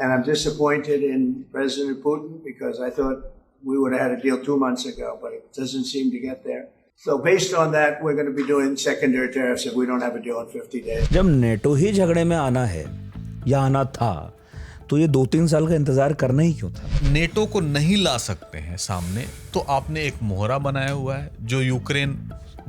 And I'm disappointed in President Putin because I thought we would have had a deal 2 months ago, but it doesn't seem to get there. So based on that, we're going to be doing secondary tariffs if we don't have a deal in 50 days. जब NATO ही झगड़े में आना है या आना था तो ये 2-3 साल का इंतजार करना ही क्यों था? नेटो को नहीं ला सकते हैं सामने तो आपने एक मोहरा बनाया हुआ है जो यूक्रेन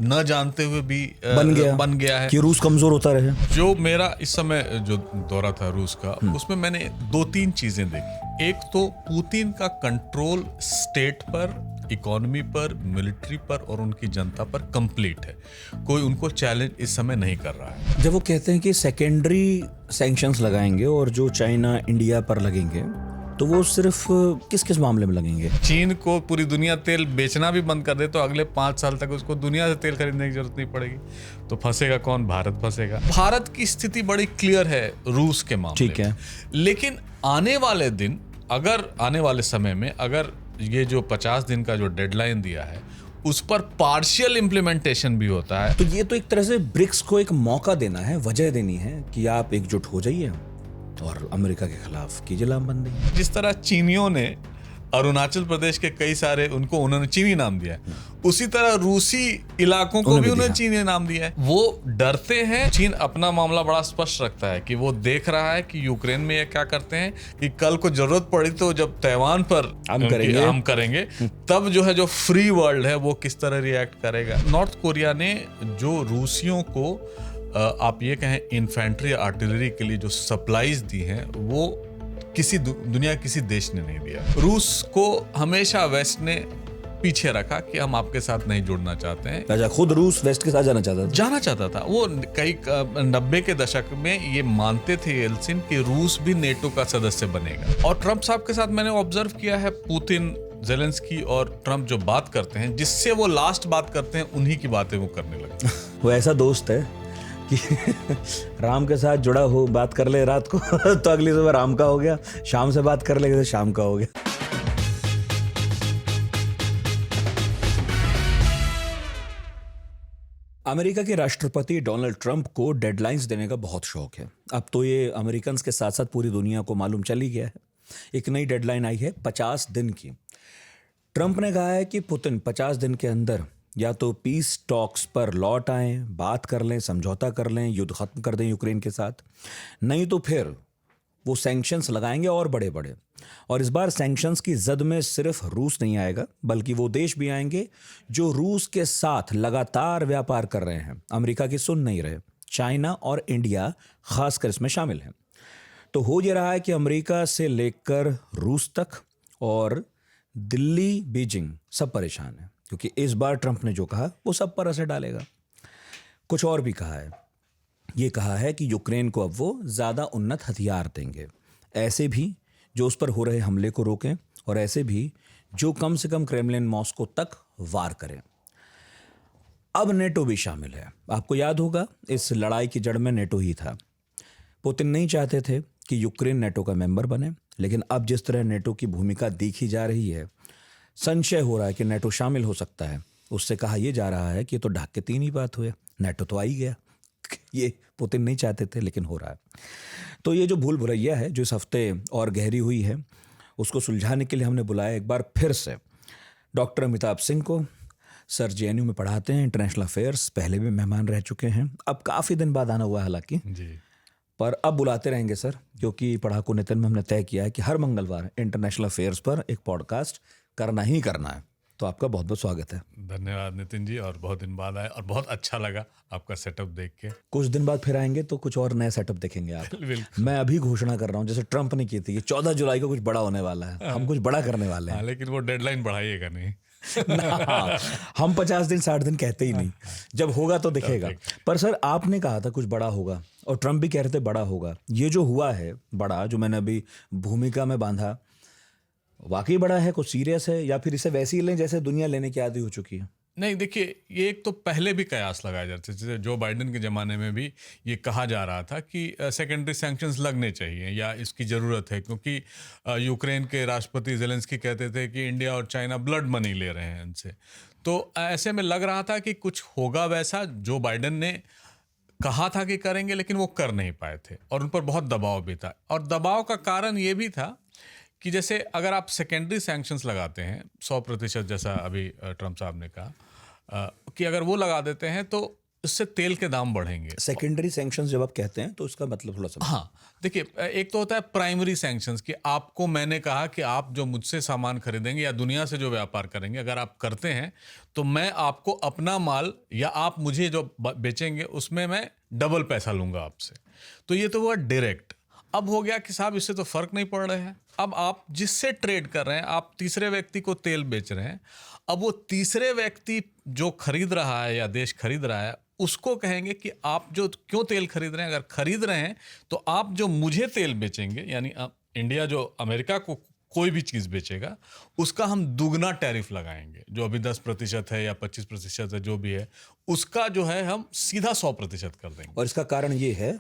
न जानते हुए भी बन गया है कि रूस कमजोर होता रहे। जो मेरा इस समय जो दौरा था रूस का उसमें मैंने 2-3 चीजें देखी। एक तो पुतिन का कंट्रोल स्टेट पर, इकोनॉमी पर, मिलिट्री पर और उनकी जनता पर कंप्लीट है। कोई उनको चैलेंज इस समय नहीं कर रहा है। जब वो कहते हैं कि सेकेंडरी सैंक्शंस लगाएंगे और जो चाइना इंडिया पर लगेंगे तो वो सिर्फ किस किस मामले में लगेंगे? चीन को पूरी दुनिया तेल बेचना भी बंद कर दे तो अगले 5 साल तक उसको दुनिया से तेल खरीदने की जरूरत नहीं पड़ेगी। तो फंसेगा कौन? भारत फंसेगा। भारत की स्थिति बड़ी क्लियर है रूस के मामले ठीक है। लेकिन आने वाले दिन, अगर आने वाले समय में अगर ये जो 50 दिन का जो डेडलाइन दिया है उस पर पार्शियल इम्प्लीमेंटेशन भी होता है तो ये तो एक तरह से ब्रिक्स को एक मौका देना है, वजह देनी है कि आप एकजुट हो जाइए और अमेरिका के खिलाफ कीजिए लामबंदी। जिस तरह चीनियों ने अरुणाचल प्रदेश के कई सारे उन्होंने चीनी नाम दिया है, उसी तरह रूसी इलाकों को भी उन्होंने चीनी नाम दिया है। वो डरते हैं। चीन अपना मामला बड़ा स्पष्ट रखता है कि वो देख रहा है कि यूक्रेन में ये क्या करते हैं कि कल को जरूरत पड़ी तो जब ताइवान पर हम करेंगे तब जो है जो फ्री वर्ल्ड है वो किस तरह रिएक्ट करेगा। नॉर्थ कोरिया ने जो रूसियों को आप ये कहें इन्फेंट्री आर्टिलरी के लिए जो सप्लाईज दी हैं वो दुनिया किसी देश ने नहीं दिया। रूस को हमेशा वेस्ट ने पीछे रखा कि हम आपके साथ नहीं जुड़ना चाहते हैं। अच्छा, खुद रूस वेस्ट के साथ जाना चाहता था। वो कई 90 के दशक में ये मानते थे येल्सिन कि रूस भी नेटो का सदस्य बनेगा। और ट्रंप साहब के साथ मैंने ऑब्जर्व किया है, पुतिन, जेलेंस्की और ट्रंप जो बात करते हैं, जिससे वो लास्ट बात करते हैं उन्हीं की बातें वो करने लगते हैं। वो ऐसा दोस्त है कि राम के साथ जुड़ा हो, बात कर ले रात को तो अगली सुबह राम का हो गया, शाम से बात कर लेंगे तो शाम का हो गया। अमेरिका के राष्ट्रपति डोनाल्ड ट्रंप को डेडलाइंस देने का बहुत शौक है। अब तो ये अमेरिकन्स के साथ साथ पूरी दुनिया को मालूम चल ही गया है। एक नई डेडलाइन आई है 50 दिन की। ट्रंप ने कहा है कि पुतिन 50 दिन के अंदर या तो पीस टॉक्स पर लौट आएं, बात कर लें, समझौता कर लें, युद्ध खत्म कर दें यूक्रेन के साथ, नहीं तो फिर वो सैंक्शंस लगाएंगे और बड़े बड़े। और इस बार सैंक्शंस की जद में सिर्फ रूस नहीं आएगा बल्कि वो देश भी आएंगे जो रूस के साथ लगातार व्यापार कर रहे हैं, अमेरिका की सुन नहीं रहे। चाइना और इंडिया खासकर इसमें शामिल हैं। तो हो ये रहा है कि अमेरिका से लेकर रूस तक और दिल्ली, बीजिंग सब परेशान है क्योंकि इस बार ट्रंप ने जो कहा वो सब पर असर डालेगा। कुछ और भी कहा है। ये कहा है कि यूक्रेन को अब वो ज़्यादा उन्नत हथियार देंगे, ऐसे भी जो उस पर हो रहे हमले को रोकें और ऐसे भी जो कम से कम क्रेमलिन मॉस्को तक वार करें। अब नेटो भी शामिल है। आपको याद होगा इस लड़ाई की जड़ में नेटो ही था। पुतिन नहीं चाहते थे कि यूक्रेन नेटो का मेंबर बने, लेकिन अब जिस तरह नेटो की भूमिका देखी जा रही है, संशय हो रहा है कि नेटो शामिल हो सकता है। उससे कहा यह जा रहा है कि तो ढाक के 3 ही बात हुए, नेटो तो आ ही गया। ये पुतिन नहीं चाहते थे लेकिन हो रहा है। तो ये जो भूल भुलैया है जो इस हफ्ते और गहरी हुई है, उसको सुलझाने के लिए हमने बुलाया एक बार फिर से डॉक्टर अमिताभ सिंह को। सर जेएनयू में पढ़ाते हैं इंटरनेशनल अफेयर्स, पहले भी मेहमान रह चुके हैं। अब काफ़ी दिन बाद आना हुआ है हालांकि जी, पर अब बुलाते रहेंगे सर, क्योंकि पढ़ाकू नितिन में हमने तय किया है कि हर मंगलवार इंटरनेशनल अफेयर्स पर एक पॉडकास्ट करना ही करना है। तो आपका बहुत बहुत स्वागत है। धन्यवाद नितिन जी, और बहुत दिन बाद आए और बहुत अच्छा लगा आपका सेटअप देख के। कुछ दिन बाद फिर आएंगे तो कुछ और नया सेटअप देखेंगे आप। मैं अभी घोषणा कर रहा हूँ जैसे ट्रंप ने की थी कि 14 जुलाई को कुछ बड़ा होने वाला है, हम कुछ बड़ा करने वाले हैं। लेकिन वो डेडलाइन बढ़ाइएगा नहीं। ना, हम 50 दिन 60 दिन कहते ही नहीं, जब होगा तो दिखेगा। पर सर आपने कहा था कुछ बड़ा होगा और ट्रंप भी कह रहे थे बड़ा होगा। ये जो हुआ है बड़ा, जो मैंने अभी भूमिका में बांधा, वाकई बड़ा है, कुछ सीरियस है या फिर इसे वैसे ही लें जैसे दुनिया लेने की आदी हो चुकी है? नहीं, देखिए, ये एक तो पहले भी कयास लगाए जाते थे। जैसे जो बाइडेन के ज़माने में भी ये कहा जा रहा था कि सेकेंडरी सैंक्शंस लगने चाहिए या इसकी ज़रूरत है, क्योंकि यूक्रेन के राष्ट्रपति जेलेंस्की कहते थे कि इंडिया और चाइना ब्लड मनी ले रहे हैं इनसे। तो ऐसे में लग रहा था कि कुछ होगा वैसा। जो बाइडेन ने कहा था कि करेंगे, लेकिन वो कर नहीं पाए थे और उन पर बहुत दबाव भी था। और दबाव का कारण ये भी था कि जैसे अगर आप सेकेंडरी सैंक्शंस लगाते हैं 100%, जैसा अभी ट्रम्प साहब ने कहा कि अगर वो लगा देते हैं तो इससे तेल के दाम बढ़ेंगे। सेकेंडरी सैंक्शंस जब आप कहते हैं तो इसका मतलब थोड़ा सा। हाँ, देखिए, एक तो होता है प्राइमरी सैंक्शंस कि आपको मैंने कहा कि आप जो मुझसे सामान खरीदेंगे या दुनिया से जो व्यापार करेंगे, अगर आप करते हैं तो मैं आपको अपना माल या आप मुझे जो बेचेंगे उसमें मैं डबल पैसा लूंगा आपसे। तो ये तो हुआ डायरेक्ट। अब हो गया कि साहब इससे तो फर्क नहीं पड़ रहा है। अब आप जिससे ट्रेड कर रहे हैं, आप तीसरे व्यक्ति को तेल बेच रहे हैं। अब वो तीसरे व्यक्ति जो खरीद रहा है या देश खरीद रहा है, उसको कहेंगे कि आप जो क्यों तेल खरीद रहे हैं, अगर खरीद रहे हैं तो आप जो मुझे तेल बेचेंगे, यानी इंडिया जो अमेरिका को कोई भी चीज़ बेचेगा उसका हम दुगना टैरिफ लगाएंगे। जो अभी 10% है या 25% है, जो भी है, उसका जो है हम सीधा 100% कर देंगे। और इसका कारण ये है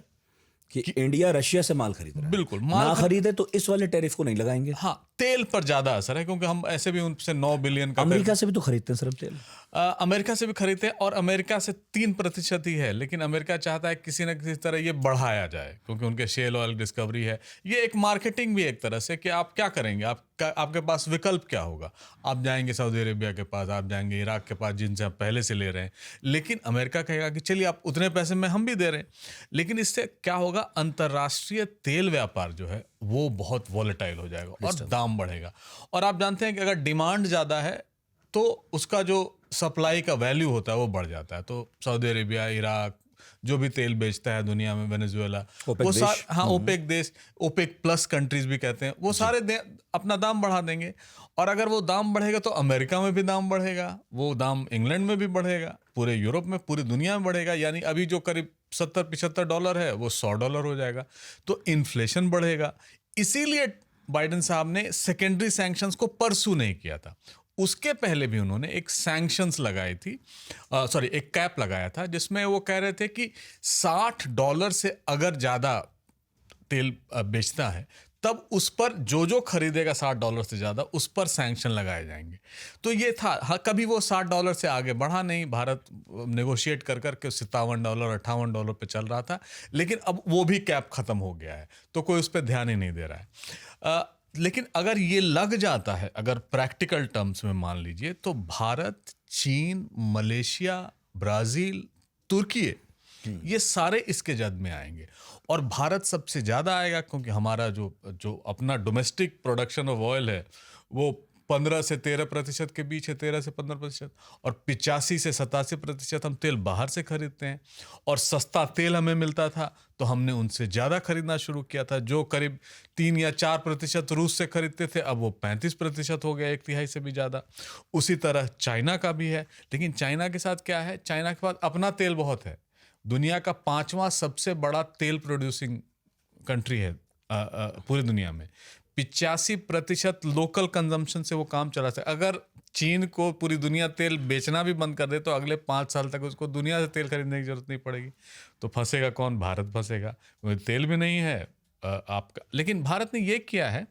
कि इंडिया रशिया से माल खरीद रहा है। बिल्कुल, ना खरीदे तो इस वाले टैरिफ को नहीं लगाएंगे। हाँ, तेल पर ज्यादा असर है क्योंकि हम ऐसे भी उनसे 9 बिलियन का अमेरिका से भी तो खरीदते हैं सिर्फ तेल। अमेरिका से भी खरीदते हैं और अमेरिका से 3% ही है, लेकिन अमेरिका चाहता है किसी न किसी तरह ये बढ़ाया जाए क्योंकि उनके शेल ऑयल डिस्कवरी है। ये एक मार्केटिंग भी एक तरह से कि आप क्या करेंगे, आपके पास विकल्प क्या होगा। आप जाएंगे सऊदी अरेबिया के पास, आप जाएंगे इराक के पास जिनसे आप पहले से ले रहे हैं, लेकिन अमेरिका कहेगा कि चलिए आप उतने पैसे में हम भी दे रहे हैं। लेकिन इससे क्या होगा, अंतर्राष्ट्रीय तेल व्यापार जो है वो बहुत वॉलेटाइल हो जाएगा और दाम बढ़ेगा। और आप जानते हैं कि अगर डिमांड ज़्यादा है तो उसका जो सप्लाई का वैल्यू होता है वो बढ़ जाता है। तो सऊदी अरेबिया, इराक, जो भी तेल बेचता है दुनिया में, वेनेजुएला, वो सारे, हाँ, ओपेक देश, ओपेक प्लस कंट्रीज भी कहते हैं, वो सारे अपना दाम बढ़ा देंगे। और अगर वो दाम बढ़ेगा तो अमेरिका में भी दाम बढ़ेगा, वो दाम इंग्लैंड में भी बढ़ेगा, पूरे यूरोप में, पूरी दुनिया में बढ़ेगा। यानी अभी जो करीब $70-75 है वो $100 हो जाएगा। तो इन्फ्लेशन बढ़ेगा। इसीलिए बाइडेन साहब ने सेकेंडरी सैंक्शंस को परसू नहीं किया था। उसके पहले भी उन्होंने एक सैंक्शंस लगाई थी, एक कैप लगाया था, जिसमें वो कह रहे थे कि $60 से अगर ज़्यादा तेल बेचता है तब उस पर जो खरीदेगा $60 से ज़्यादा, उस पर सैंक्शन लगाए जाएंगे। तो ये था। हाँ, कभी वो $60 से आगे बढ़ा नहीं, भारत नेगोशिएट कर करके $57, $58 पे चल रहा था, लेकिन अब वो भी कैप ख़त्म हो गया है तो कोई उस पर ध्यान ही नहीं दे रहा है। लेकिन अगर ये लग जाता है, अगर प्रैक्टिकल टर्म्स में मान लीजिए, तो भारत, चीन, मलेशिया, ब्राज़ील, तुर्की, ये सारे इसके जद में आएंगे। और भारत सबसे ज़्यादा आएगा क्योंकि हमारा जो अपना डोमेस्टिक प्रोडक्शन ऑफ ऑयल है वो 15 से 13% के बीच है, 13 से 15%। और 85 से 87% हम तेल बाहर से खरीदते हैं। और सस्ता तेल हमें मिलता था तो हमने उनसे ज़्यादा खरीदना शुरू किया था। जो करीब 3 या 4% रूस से खरीदते थे, अब वो 35% हो गया, 1/3 से भी ज़्यादा। उसी तरह चाइना का भी है। लेकिन चाइना के साथ क्या है, चाइना के पास अपना तेल बहुत है। दुनिया का 5वां सबसे बड़ा तेल प्रोड्यूसिंग कंट्री है पूरी दुनिया में। 85% लोकल कंजम्पशन से वो काम चला सकता है। अगर चीन को पूरी दुनिया तेल बेचना भी बंद कर दे तो अगले 5 साल तक उसको दुनिया से तेल खरीदने की जरूरत नहीं पड़ेगी। तो फंसेगा कौन? भारत फंसेगा, क्योंकि तेल भी नहीं है आपका। लेकिन भारत ने ये किया है,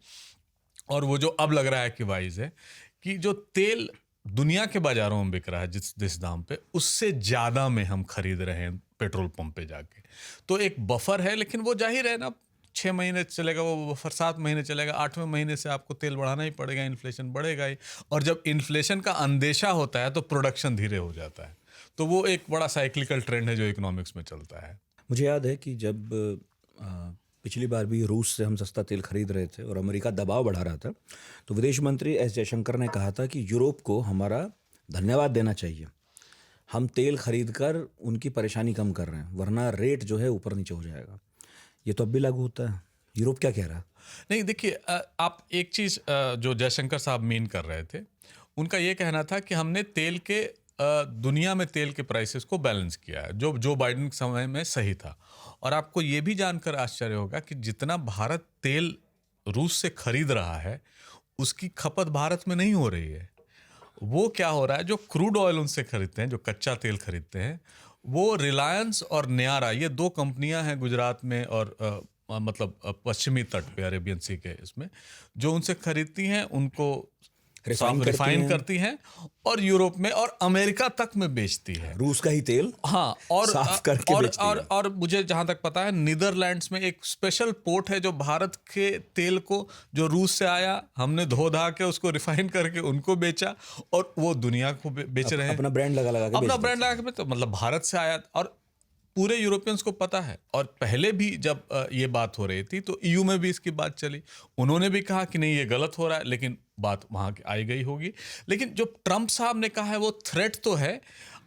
और वो जो अब लग रहा है कि वाइज है, कि जो तेल दुनिया के बाजारों में बिक रहा है जिस दाम पे, उससे ज़्यादा में हम खरीद रहे हैं पेट्रोल पंप पे जाके। तो एक बफर है, लेकिन वो जाहिर है ना, 6 महीने चलेगा वो बफर, 7 महीने चलेगा, 8वें महीने से आपको तेल बढ़ाना ही पड़ेगा, इन्फ्लेशन बढ़ेगा ही। और जब इन्फ्लेशन का अंदेशा होता है तो प्रोडक्शन धीरे हो जाता है। तो वो एक बड़ा साइक्लिकल ट्रेंड है जो इकोनॉमिक्स में चलता है। मुझे याद है कि जब पिछली बार भी रूस से हम सस्ता तेल खरीद रहे थे और अमेरिका दबाव बढ़ा रहा था, तो विदेश मंत्री एस जयशंकर ने कहा था कि यूरोप को हमारा धन्यवाद देना चाहिए, हम तेल खरीद कर उनकी परेशानी कम कर रहे हैं, वरना रेट जो है ऊपर नीचे हो जाएगा। ये तो अब भी लागू होता है। यूरोप क्या कह रहा है? नहीं, देखिए, आप एक चीज़ जो जयशंकर साहब मीन कर रहे थे, उनका ये कहना था कि हमने तेल के दुनिया में तेल के प्राइसेस को बैलेंस किया है, जो बाइडेन के समय में सही था। और आपको ये भी जानकर आश्चर्य होगा कि जितना भारत तेल रूस से खरीद रहा है उसकी खपत भारत में नहीं हो रही है। वो क्या हो रहा है, जो क्रूड ऑयल उनसे खरीदते हैं, जो कच्चा तेल खरीदते हैं, वो रिलायंस और न्यारा, ये 2 कंपनियां हैं गुजरात में और मतलब पश्चिमी तट पे, अरेबियन सी के इसमें, जो उनसे खरीदती हैं, उनको रिफाइन करती हैं और यूरोप में और अमेरिका तक में बेचती है। रूस का ही तेल हाँ, और साफ करके बेचती है। और मुझे जहां तक पता है नीदरलैंड्स में एक स्पेशल पोर्ट है जो भारत के तेल को जो रूस से आया हमने धो धा के उसको रिफाइन करके उनको बेचा और वो दुनिया को बेच रहे हैं। अपना ब्रांड लगा के अपना ब्रांड लगा के, तो मतलब भारत से आया और पूरे यूरोपियंस को पता है। और पहले भी जब ये बात हो रही थी तो ईयू में भी इसकी बात चली, उन्होंने भी कहा कि नहीं ये गलत हो रहा है, लेकिन बात वहां आई गई होगी। लेकिन जो ट्रंप साहब ने कहा है वो थ्रेट तो है,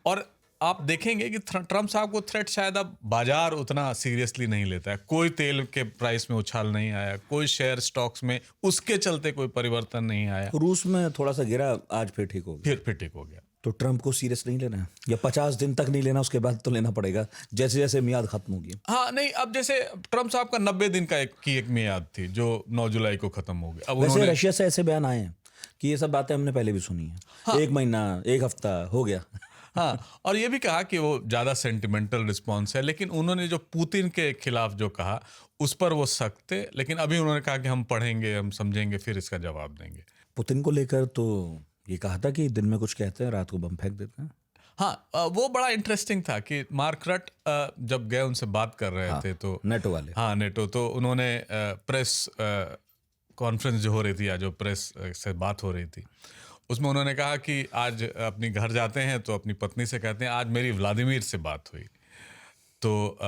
और आप देखेंगे कि ट्रंप साहब को थ्रेट शायद अब बाजार उतना सीरियसली नहीं लेता है। कोई तेल के प्राइस में उछाल नहीं आया, कोई शेयर स्टॉक्स में उसके चलते कोई परिवर्तन नहीं आया। रूस में थोड़ा सा गिरा, आज फिर ठीक हो गया। फिर ठीक हो गया। तो ट्रंप को सीरियस नहीं लेना है, या 50 दिन तक नहीं लेना, उसके बाद तो लेना पड़ेगा जैसे जैसे मियाद खत्म होगी। हाँ नहीं, अब जैसे ट्रंप साहब का 90 दिन का एक मियाद थी जो 9 जुलाई को खत्म हो गई। अब वैसे उन्होंने रशिया से ऐसे बयान आए हैं कि ये सब बातें हमने पहले भी सुनी है। हाँ। 1 महीना 1 हफ्ता हो गया। हाँ, और ये भी कहा कि वो ज़्यादा सेंटिमेंटल रिस्पॉन्स है, लेकिन उन्होंने जो पुतिन के खिलाफ जो कहा उस पर वो सख्त थे, लेकिन अभी उन्होंने कहा कि हम पढ़ेंगे, हम समझेंगे, फिर इसका जवाब देंगे। पुतिन को लेकर तो ये कहा था कि दिन में कुछ कहते हैं, रात को बम फेंक देते हैं। हाँ, वो बड़ा इंटरेस्टिंग था कि मार्क रट जब गए उनसे बात कर रहे थे तो नेटो वाले, हाँ नेटो, तो उन्होंने प्रेस कॉन्फ्रेंस जो हो रही थी या जो प्रेस से बात हो रही थी उसमें उन्होंने कहा कि आज अपनी घर जाते हैं तो अपनी पत्नी से कहते हैं आज मेरी व्लादिमीर से बात हुई। तो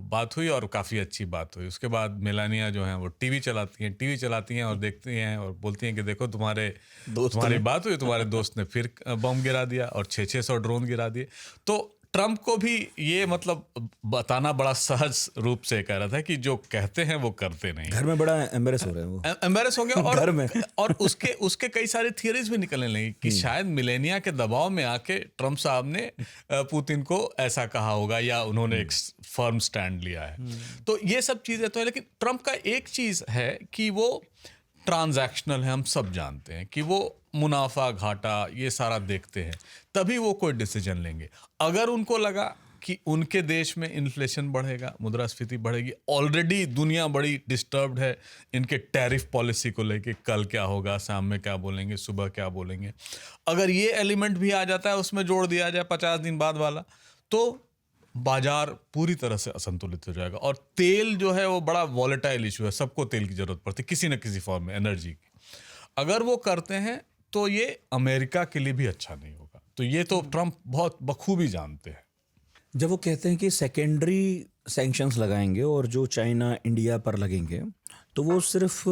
बात हुई और काफ़ी अच्छी बात हुई। उसके बाद मेलानिया जो हैं वो टीवी चलाती हैं और देखती हैं और बोलती हैं कि देखो तुम्हारी बात हुई, तुम्हारे दोस्त ने फिर बम गिरा दिया और 600 ड्रोन गिरा दिए। तो ट्रंप को भी ये मतलब बताना बड़ा सहज रूप से कह रहा था कि जो कहते हैं वो करते नहीं। घर में बड़ा एम्बेरस हो रहे हैं वो, एम्बेरस हो गया। और घर में और उसके कई सारी थियरीज भी निकलने लगी कि शायद मिलेनिया के दबाव में आके ट्रंप साहब ने पुतिन को ऐसा कहा होगा या उन्होंने एक फर्म स्टैंड लिया है। तो ये सब चीजें तो है, लेकिन ट्रंप का एक चीज है कि वो ट्रांजैक्शनल है। हम सब जानते हैं कि वो मुनाफा घाटा ये सारा देखते हैं, तभी वो कोई डिसीजन लेंगे। अगर उनको लगा कि उनके देश में इन्फ्लेशन बढ़ेगा, मुद्रास्फीति बढ़ेगी, ऑलरेडी दुनिया बड़ी डिस्टर्ब्ड है इनके टैरिफ पॉलिसी को लेके, कल क्या होगा, शाम में क्या बोलेंगे, सुबह क्या बोलेंगे, अगर ये एलिमेंट भी आ जाता है उसमें जोड़ दिया जाए 50 दिन बाद वाला, तो बाजार पूरी तरह से असंतुलित हो जाएगा। और तेल जो है वो बड़ा वॉलेटाइल इशू है, सबको तेल की जरूरत पड़ती है किसी न किसी फॉर्म में, एनर्जी की। अगर वो करते हैं तो ये अमेरिका के लिए भी अच्छा नहीं होगा। तो ये तो ट्रंप बहुत बखूबी जानते हैं। जब वो कहते हैं कि सेकेंडरी सैंक्शंस लगाएंगे और जो चाइना इंडिया पर लगेंगे, तो वो सिर्फ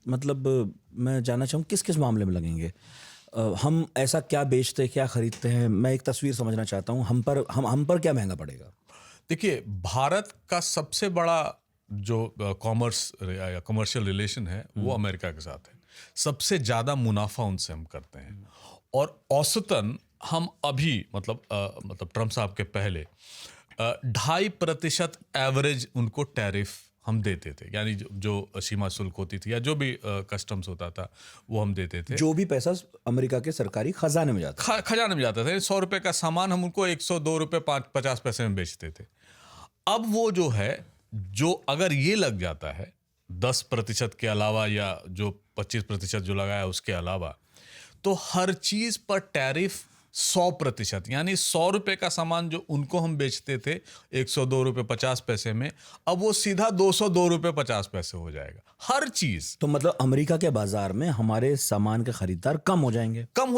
मतलब मैं जानना चाहूँ किस किस मामले में लगेंगे, हम ऐसा क्या बेचते हैं, क्या खरीदते हैं, मैं एक तस्वीर समझना चाहता हूँ। हम पर क्या महंगा पड़ेगा? देखिए, भारत का सबसे बड़ा जो कॉमर्स या कमर्शियल रिलेशन है वो अमेरिका के साथ है। सबसे ज़्यादा मुनाफा उनसे हम करते हैं, और औसतन हम अभी मतलब ट्रंप साहब के पहले 2.5% एवरेज उनको टैरिफ हम देते थे, यानी जो सीमा शुल्क होती थी या जो भी कस्टम्स होता था वो हम देते थे। जो भी पैसा अमेरिका के सरकारी खजाने में जाता खजाने में जाता था। 100 रुपये का सामान हम उनको 102 रुपये 50 पैसे में बेचते थे। अब वो जो है, जो अगर ये लग जाता है 10% के अलावा या जो 25% जो लगाया उसके अलावा, तो हर चीज पर टैरिफ 100%, यानी 100 रुपये का सामान जो उनको हम बेचते थे 102 रुपये 50 पैसे में, अब वो सीधा 202 रुपये 50 पैसे हो जाएगा हर चीज। तो मतलब अमेरिका के बाजार में हमारे सामान के खरीदार कम हो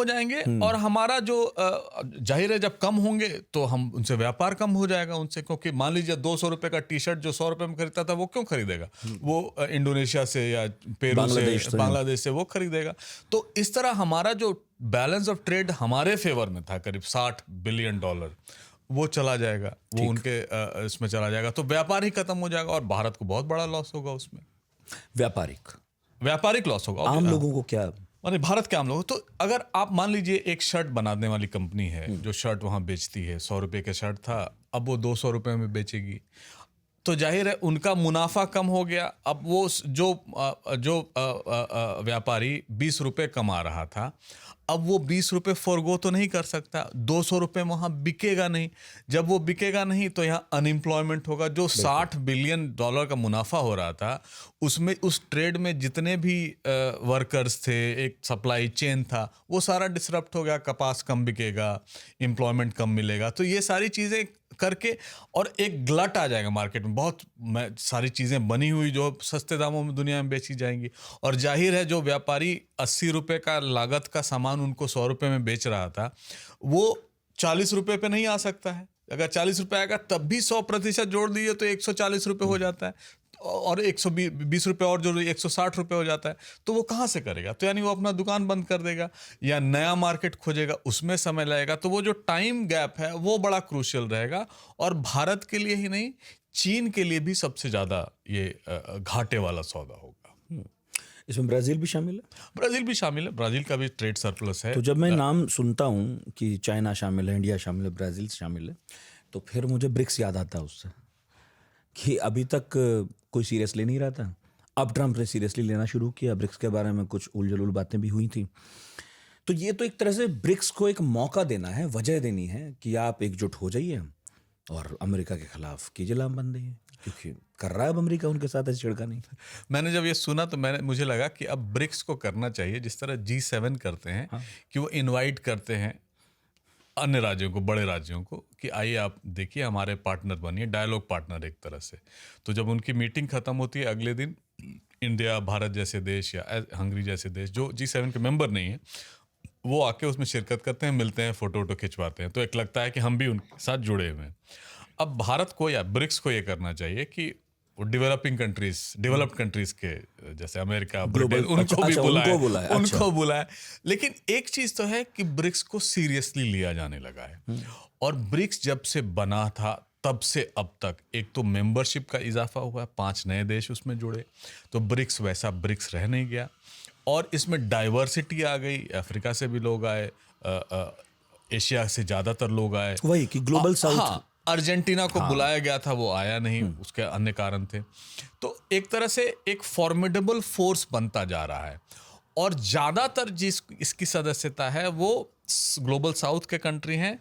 जाएंगे और हमारा जो जाहिर है जब कम होंगे तो हम उनसे व्यापार कम हो जाएगा उनसे, क्योंकि मान लीजिए 200 रुपये का टी शर्ट जो 100 रुपये में खरीदता था वो क्यों खरीदेगा, वो इंडोनेशिया से या पेरू से, बांग्लादेश से वो खरीदेगा। तो इस तरह हमारा जो बैलेंस ऑफ ट्रेड हमारे फेवर में था करीब $60 बिलियन, वो चला जाएगा, वो उनके इसमें चला जाएगा, तो व्यापार ही खत्म हो जाएगा और भारत को बहुत बड़ा लॉस होगा उसमें। व्यापारिक लॉस होगा। आम लोगों को क्या, माने भारत के आम लोगों, तो अगर आप मान लीजिए एक शर्ट बनाने वाली कंपनी है जो शर्ट वहां बेचती है, 100 रुपये का शर्ट था, अब वो 200 रुपये में बेचेगी। तो जाहिर है उनका मुनाफा कम हो गया। अब वो जो व्यापारी 20 रुपए कमा रहा था, अब वो 20 रुपए फॉरगो तो नहीं कर सकता, 200 रुपए वहाँ बिकेगा नहीं। जब वो बिकेगा नहीं तो यहाँ अनएम्प्लॉयमेंट होगा। जो $60 बिलियन का मुनाफा हो रहा था, उसमें उस ट्रेड में जितने भी वर्कर्स थे, एक सप्लाई चेन था, वो सारा डिसरप्ट हो गया। कपास कम बिकेगा, एम्प्लॉयमेंट कम मिलेगा। तो ये सारी चीज़ें करके और एक ग्लट आ जाएगा मार्केट में, बहुत सारी चीज़ें बनी हुई जो सस्ते दामों में दुनिया में बेची जाएंगी। और जाहिर है जो व्यापारी 80 रुपए का लागत का सामान उनको 100 रुपए में बेच रहा था, वो 40 रुपए पे नहीं आ सकता है। अगर 40 रुपए आएगा तब भी 100% जोड़ दीजिए तो 140 रुपए हो जाता है, और 120 रुपए और जोड़ 160 रुपए हो जाता है। तो वो कहाँ से करेगा? तो यानी वो अपना दुकान बंद कर देगा या नया मार्केट खोजेगा, उसमें समय लगेगा। तो वो जो टाइम गैप है वो बड़ा क्रूशियल रहेगा, और भारत के लिए ही नहीं, चीन के लिए भी सबसे ज़्यादा ये घाटे वाला सौदा होगा। इसमें ब्राज़ील भी शामिल है? ब्राज़ील भी शामिल है, ब्राज़ील का भी ट्रेड सरप्लस है। तो जब मैं नाम सुनता हूँ कि चाइना शामिल है, इंडिया शामिल है, ब्राज़ील शामिल है, तो फिर मुझे ब्रिक्स याद आता है उससे, कि अभी तक कोई सीरियसली नहीं रहा था। अब ट्रम्प ने सीरियसली लेना शुरू किया। ब्रिक्स के बारे में कुछ उलझुल बातें भी हुई थी। तो ये तो एक तरह से ब्रिक्स को एक मौका देना है, वजह देनी है कि आप एकजुट हो जाइए और अमेरिका के खिलाफ कीजिए लामबंदी, क्योंकि कर रहा है अब अमेरिका उनके साथ ऐसी छिड़खानी। मैंने जब ये सुना तो मुझे लगा कि अब ब्रिक्स को करना चाहिए जिस तरह G7 करते हैं। हाँ। कि वो इनवाइट करते हैं अन्य राज्यों को, बड़े राज्यों को, कि आइए आप देखिए, हमारे पार्टनर बनिए, डायलॉग पार्टनर एक तरह से। तो जब उनकी मीटिंग खत्म होती है, अगले दिन इंडिया, भारत जैसे देश या हंगरी जैसे देश जो G7 के मेंबर नहीं है, वो आके उसमें शिरकत करते हैं, मिलते हैं, फोटो वोटो खिंचवाते हैं। तो एक लगता है कि हम भी उनके साथ जुड़े हुए हैं। अब भारत को या ब्रिक्स को ये करना चाहिए कि वो डेवलप्ड कंट्रीज के जैसे अमेरिका, ब्रिटेन, उनको बुलाए। लेकिन एक चीज तो है कि ब्रिक्स को सीरियसली लिया जाने लगा है। और ब्रिक्स जब से बना था तब से अब तक एक तो मेंबरशिप का इजाफा हुआ, 5 नए देश उसमें जुड़े, तो ब्रिक्स वैसा ब्रिक्स रह नहीं गया। और इसमें डाइवर्सिटी आ गई, अफ्रीका से भी लोग आए, एशिया से ज़्यादातर लोग आए, वही कि ग्लोबल साउथ। हाँ, अर्जेंटीना को बुलाया गया था, वो आया नहीं, उसके अन्य कारण थे। तो एक तरह से एक फॉर्मिडेबल फोर्स बनता जा रहा है। और ज़्यादातर इसकी सदस्यता है वो ग्लोबल साउथ के कंट्री हैं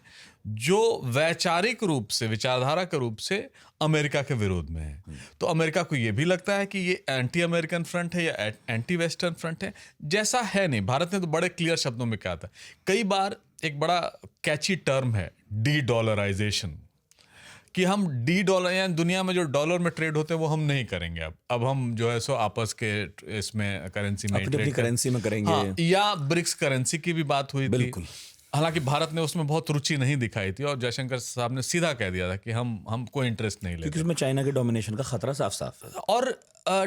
जो वैचारिक रूप से, विचारधारा के रूप से अमेरिका के विरोध में है। तो अमेरिका को ये भी लगता है कि ये एंटी अमेरिकन फ्रंट है या एंटी वेस्टर्न फ्रंट है, जैसा है नहीं। भारत ने तो बड़े क्लियर शब्दों में कहा था। कई बार एक बड़ा कैची टर्म है डी-डॉलराइजेशन, कि हम $, यानी दुनिया में जो डॉलर में ट्रेड होते हैं वो हम नहीं करेंगे। अब हम जो है सो आपस के इसमें करेंसी में अपनी करेंसी में करेंगे। हाँ, या ब्रिक्स करेंसी की भी बात हुई थी। हालांकि भारत ने उसमें बहुत रुचि नहीं दिखाई थी, और जयशंकर साहब ने सीधा कह दिया था कि हम कोई इंटरेस्ट नहीं लेते, क्योंकि उसमें चाइना के डोमिनेशन का खतरा साफ साफ है। और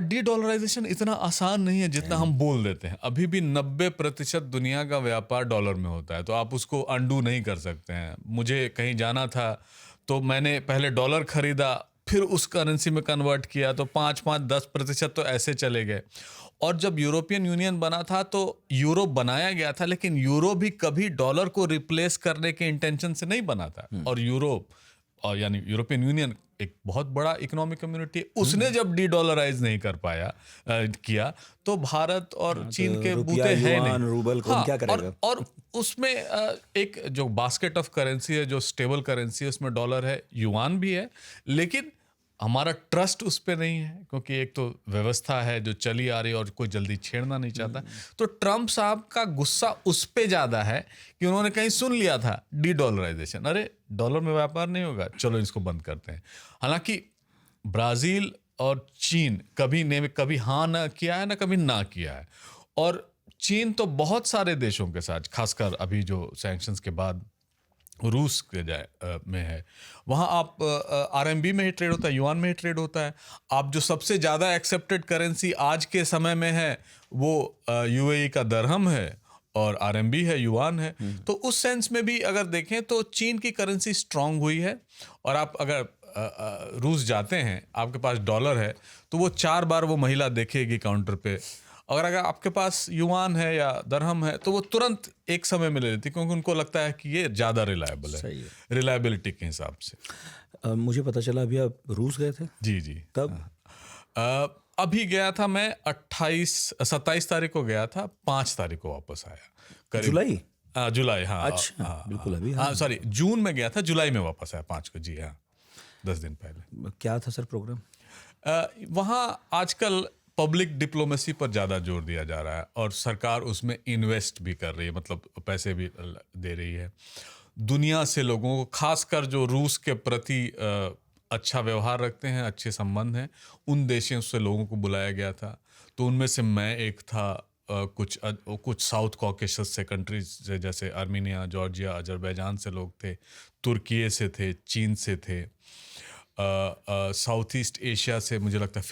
डी-डॉलराइजेशन इतना आसान नहीं है जितना हम बोल देते हैं। अभी भी 90% दुनिया का व्यापार डॉलर में होता है, तो आप उसको अंडू नहीं कर सकते हैं। मुझे कहीं जाना था तो मैंने पहले डॉलर खरीदा, फिर उस करेंसी में कन्वर्ट किया, तो 5-10% तो ऐसे चले गए। और जब यूरोपियन यूनियन बना था तो यूरो बनाया गया था, लेकिन यूरो भी कभी डॉलर को रिप्लेस करने के इंटेंशन से नहीं बना था। और यूरोप, और यानी यूरोपियन यूनियन एक बहुत बड़ा इकोनॉमिक कम्युनिटी, उसने जब डी-डॉलराइज नहीं कर पाया किया, तो भारत और चीन के बूते हैं नहीं, रूबल को क्या करेगा। और उसमें एक जो बास्केट ऑफ करेंसी है, जो स्टेबल करेंसी है, उसमें डॉलर है, युआन भी है, लेकिन हमारा ट्रस्ट उस पर नहीं है, क्योंकि एक तो व्यवस्था है जो चली आ रही है और कोई जल्दी छेड़ना नहीं चाहता। तो ट्रम्प साहब का गुस्सा उस पे ज़्यादा है कि उन्होंने कहीं सुन लिया था डी-डॉलराइजेशन, अरे डॉलर में व्यापार नहीं होगा, चलो इसको बंद करते हैं। हालांकि ब्राज़ील और चीन कभी हाँ ना किया है, ना कभी ना किया है। और चीन तो बहुत सारे देशों के साथ, खासकर अभी जो सैंक्शंस के बाद रूस के में है, वहाँ आप RMB में ही ट्रेड होता है, युआन में ही ट्रेड होता है। आप जो सबसे ज़्यादा एक्सेप्टेड करेंसी आज के समय में है वो UAE का दरहम है, और RMB है, युआन है। तो उस सेंस में भी अगर देखें तो चीन की करेंसी स्ट्रांग हुई है। और आप अगर रूस जाते हैं, आपके पास डॉलर है, तो वो 4 बार वो महिला देखेगी काउंटर पे। अगर आपके पास युआन है या दरहम है, तो वो तुरंत एक समय में ले लेती, क्योंकि उनको लगता है कि ये ज़्यादा रिलायबल है, रिलायबिलिटी के हिसाब से। मुझे पता चला अभी आप रूस गए थे। जी जी। कब? अभी गया था मैं 27 तारीख को गया था, 5 तारीख को वापस आया। करीब जुलाई? जुलाई, हाँ। अच्छा, बिल्कुल अभी। हाँ सॉरी, जून में गया था, जुलाई में वापस आया 5 को। जी हाँ, 10 दिन पहले। क्या था सर प्रोग्राम? वहाँ आजकल पब्लिक डिप्लोमेसी पर ज़्यादा जोर दिया जा रहा है और सरकार उसमें इन्वेस्ट भी कर रही है, मतलब पैसे भी दे रही है। दुनिया से लोगों को, खासकर जो रूस के प्रति अच्छा व्यवहार रखते हैं, अच्छे संबंध हैं, उन देशों से लोगों को बुलाया गया था। तो उनमें से मैं एक था। कुछ साउथ कॉकेशस से कंट्रीज से, जैसे आर्मीनिया, जॉर्जिया, अजरबैजान से लोग थे, तुर्की से थे, चीन से थे, साउथ ईस्ट एशिया से मुझे लगता है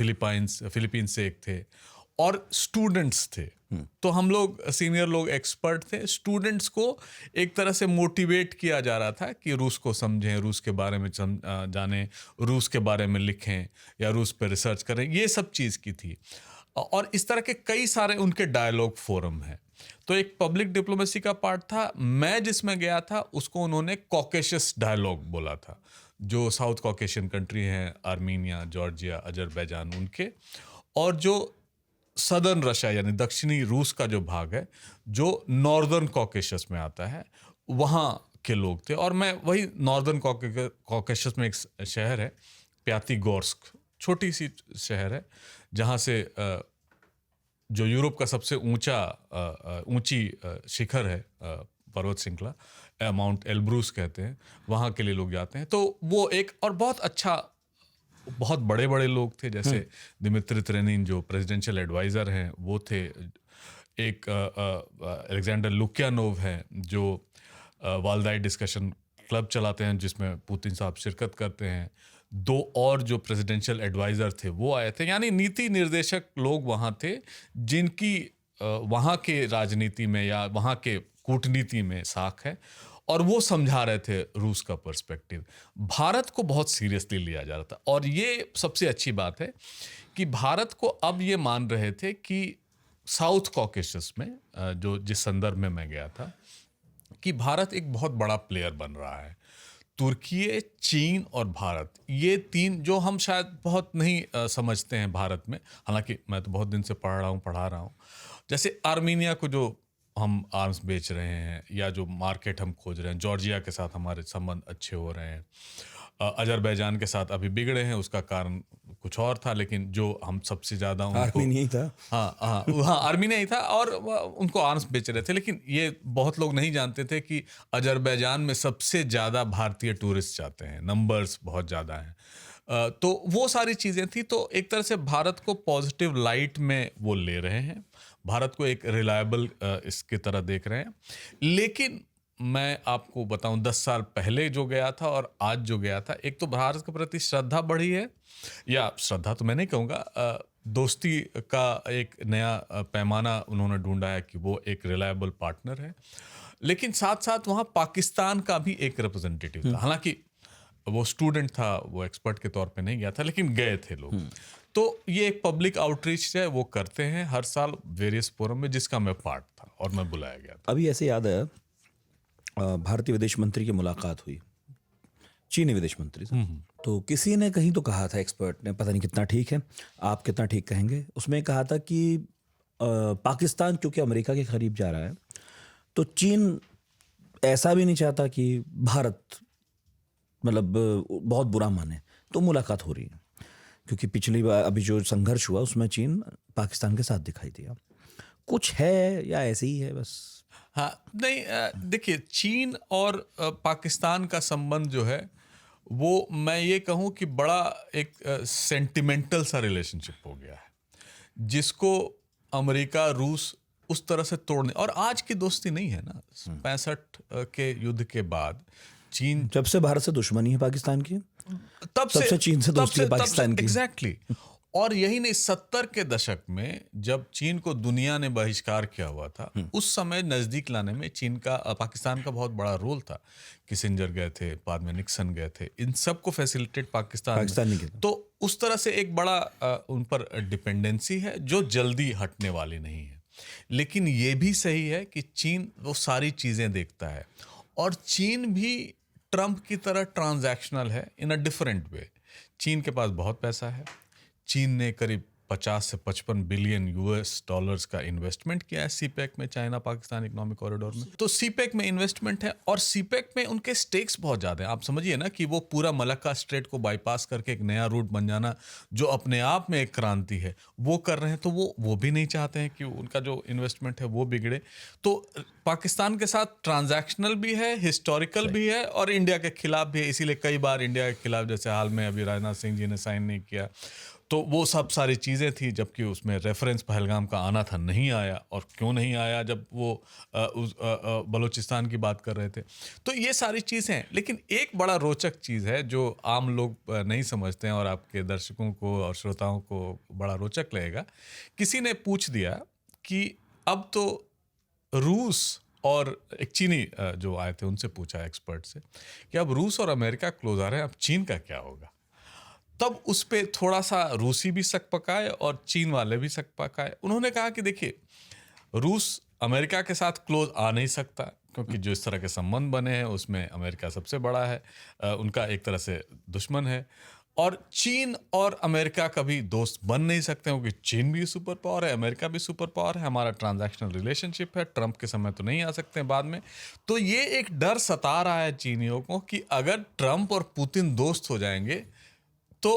फिलीपींस से एक थे, और स्टूडेंट्स थे। तो हम लोग सीनियर लोग एक्सपर्ट थे। स्टूडेंट्स को एक तरह से मोटिवेट किया जा रहा था कि रूस को समझें, रूस के बारे में जानें, रूस के बारे में लिखें या रूस पर रिसर्च करें, ये सब चीज़ की थी। और इस तरह के कई सारे उनके डायलॉग फोरम हैं। तो एक पब्लिक डिप्लोमेसी का पार्ट था। मैं जिसमें गया था उसको उन्होंने कॉकेशस डायलॉग बोला था, जो साउथ कॉकेशियन कंट्री हैं, आर्मीनिया, जॉर्जिया, अजरबैजान, उनके, और जो सदर्न रशिया यानी दक्षिणी रूस का जो भाग है, जो नॉर्दर्न कॉकेशस में आता है, वहाँ के लोग थे। और मैं वही नॉर्दर्न कॉकेशस में एक शहर है प्यातिगोर्स्क, छोटी सी शहर है, जहाँ से जो यूरोप का सबसे ऊंची शिखर है, पर्वत श्रृंखला, माउंट एल्ब्रूस कहते हैं, वहाँ के लिए लोग जाते हैं। तो वो एक और बहुत अच्छा, बहुत बड़े बड़े लोग थे, जैसे दिमित्री त्रेनिन जो प्रेसिडेंशियल एडवाइज़र हैं वो थे, एक अलेक्जेंडर लुकियानोव हैं जो वालदाई डिस्कशन क्लब चलाते हैं, जिसमें पुतिन साहब शिरकत करते हैं। 2 और जो प्रेसिडेंशियल एडवाइज़र थे वो आए थे। यानी नीति निर्देशक लोग वहाँ थे, जिनकी वहाँ के राजनीति में या वहाँ के कूटनीति में साख है, और वो समझा रहे थे रूस का पर्सपेक्टिव। भारत को बहुत सीरियसली लिया जा रहा था, और ये सबसे अच्छी बात है कि भारत को अब ये मान रहे थे कि साउथ कॉकेशस में, जो जिस संदर्भ में मैं गया था, कि भारत एक बहुत बड़ा प्लेयर बन रहा है। तुर्की, चीन और भारत, ये 3 जो हम शायद बहुत नहीं समझते हैं भारत में, हालांकि मैं तो बहुत दिन से पढ़ा रहा हूँ। जैसे आर्मीनिया को जो हम आर्म्स बेच रहे हैं, या जो मार्केट हम खोज रहे हैं, जॉर्जिया के साथ हमारे संबंध अच्छे हो रहे हैं, अजरबैजान के साथ अभी बिगड़े हैं, उसका कारण कुछ और था, लेकिन जो हम सबसे ज़्यादा उनको, आर्मीनिया ही था। हाँ आर्मीनिया ही था, और उनको आर्म्स बेच रहे थे। लेकिन ये बहुत लोग नहीं जानते थे कि अजरबैजान में सबसे ज़्यादा भारतीय टूरिस्ट जाते हैं, नंबर्स बहुत ज़्यादा हैं। तो वो सारी चीज़ें थी। तो एक तरह से भारत को पॉजिटिव लाइट में वो ले रहे हैं, भारत को एक रिलायबल इसकी तरह देख रहे हैं। लेकिन मैं आपको बताऊं, 10 साल पहले जो गया था और आज जो गया था, एक तो भारत के प्रति श्रद्धा बढ़ी है, या श्रद्धा तो मैं नहीं कहूँगा, दोस्ती का एक नया पैमाना उन्होंने ढूंढा है कि वो एक रिलायबल पार्टनर है। लेकिन साथ साथ वहाँ पाकिस्तान का भी एक रिप्रेजेंटेटिव था। हालांकि वो स्टूडेंट था, वो एक्सपर्ट के तौर पे नहीं गया था, लेकिन गए थे लोग। तो ये एक पब्लिक आउटरीच है, वो करते हैं हर साल वेरियस फोरम में, जिसका मैं पार्ट था और मैं बुलाया गया था। अभी ऐसे याद है, भारतीय विदेश मंत्री की मुलाकात हुई चीनी विदेश मंत्री से। तो किसी ने कहीं तो कहा था, एक्सपर्ट ने, पता नहीं कितना ठीक है, आप कितना ठीक कहेंगे, उसमें कहा था कि पाकिस्तान क्योंकि अमेरिका के करीब जा रहा है, तो चीन ऐसा भी नहीं चाहता कि भारत मतलब बहुत बुरा माने, तो मुलाकात हो रही है। क्योंकि पिछली बार अभी जो संघर्ष हुआ उसमें चीन पाकिस्तान के साथ दिखाई दिया। कुछ है या ऐसे ही है बस? हाँ, नहीं, देखिए, चीन और पाकिस्तान का संबंध जो है, वो मैं ये कहूँ कि बड़ा एक सेंटिमेंटल सा रिलेशनशिप हो गया है, जिसको अमेरिका, रूस उस तरह से तोड़ने, और आज की दोस्ती नहीं है ना, 65 के युद्ध के बाद चीन, जब से भारत से दुश्मनी है पाकिस्तान की, तब से चीन से दोस्ती है पाकिस्तान की। एग्जैक्टली। और यही नहीं, 70 के दशक में जब चीन को दुनिया ने बहिष्कार किया हुआ था, उस समय नजदीक लाने में चीन का, पाकिस्तान का बहुत बड़ा रोल था। किसिंजर गए थे, बाद में निक्सन गए थे, इन सब को फैसिलिटेट पाकिस्तान नहीं किया। तो उस तरह से एक बड़ा उन पर डिपेंडेंसी है, जो जल्दी हटने वाली नहीं है। लेकिन ये भी सही है कि चीन वो सारी चीजें देखता है, और चीन भी ट्रंप की तरह ट्रांजैक्शनल है इन अ डिफरेंट वे। चीन के पास बहुत पैसा है। चीन ने करीब 50 से 55 बिलियन यूएस डॉलर्स का इन्वेस्टमेंट किया है सीपेक में, चाइना पाकिस्तान इकोनॉमिक कॉरिडोर में। तो सीपेक में इन्वेस्टमेंट है और सीपेक में उनके स्टेक्स बहुत ज़्यादा हैं। आप समझिए ना कि वो पूरा मलक्का स्ट्रेट को बाईपास करके एक नया रूट बन जाना, जो अपने आप में एक क्रांति है, वो कर रहे हैं। तो वो भी नहीं चाहते हैं कि उनका जो इन्वेस्टमेंट है वो बिगड़े। तो पाकिस्तान के साथ ट्रांजैक्शनल भी है, हिस्टोरिकल भी है और इंडिया के खिलाफ भी है। इसीलिए कई बार इंडिया के खिलाफ, जैसे हाल में अभी राजनाथ सिंह जी ने साइन नहीं किया, तो वो सब सारी चीज़ें थी, जबकि उसमें रेफरेंस पहलगाम का आना था, नहीं आया। और क्यों नहीं आया, जब वो बलूचिस्तान की बात कर रहे थे। तो ये सारी चीज़ें हैं। लेकिन एक बड़ा रोचक चीज़ है जो आम लोग नहीं समझते हैं और आपके दर्शकों को और श्रोताओं को बड़ा रोचक लगेगा। किसी ने पूछ दिया कि अब तो रूस और एक चीनी जो आए थे उनसे पूछा, एक्सपर्ट से, कि अब रूस और अमेरिका क्लोज आ रहे हैं, अब चीन का क्या होगा। तब उस पर थोड़ा सा रूसी भी शक पकाए और चीन वाले भी शक पकाए। उन्होंने कहा कि देखिए, रूस अमेरिका के साथ क्लोज आ नहीं सकता, क्योंकि जो इस तरह के संबंध बने हैं उसमें अमेरिका सबसे बड़ा है, उनका एक तरह से दुश्मन है। और चीन और अमेरिका कभी दोस्त बन नहीं सकते, क्योंकि चीन भी सुपर पावर है, अमेरिका भी सुपर पावर है, हमारा ट्रांजैक्शनल रिलेशनशिप है, ट्रंप के समय तो नहीं आ सकते हैं बाद में। तो ये एक डर सता रहा है चीनियों को कि अगर ट्रंप और पुतिन दोस्त हो जाएंगे तो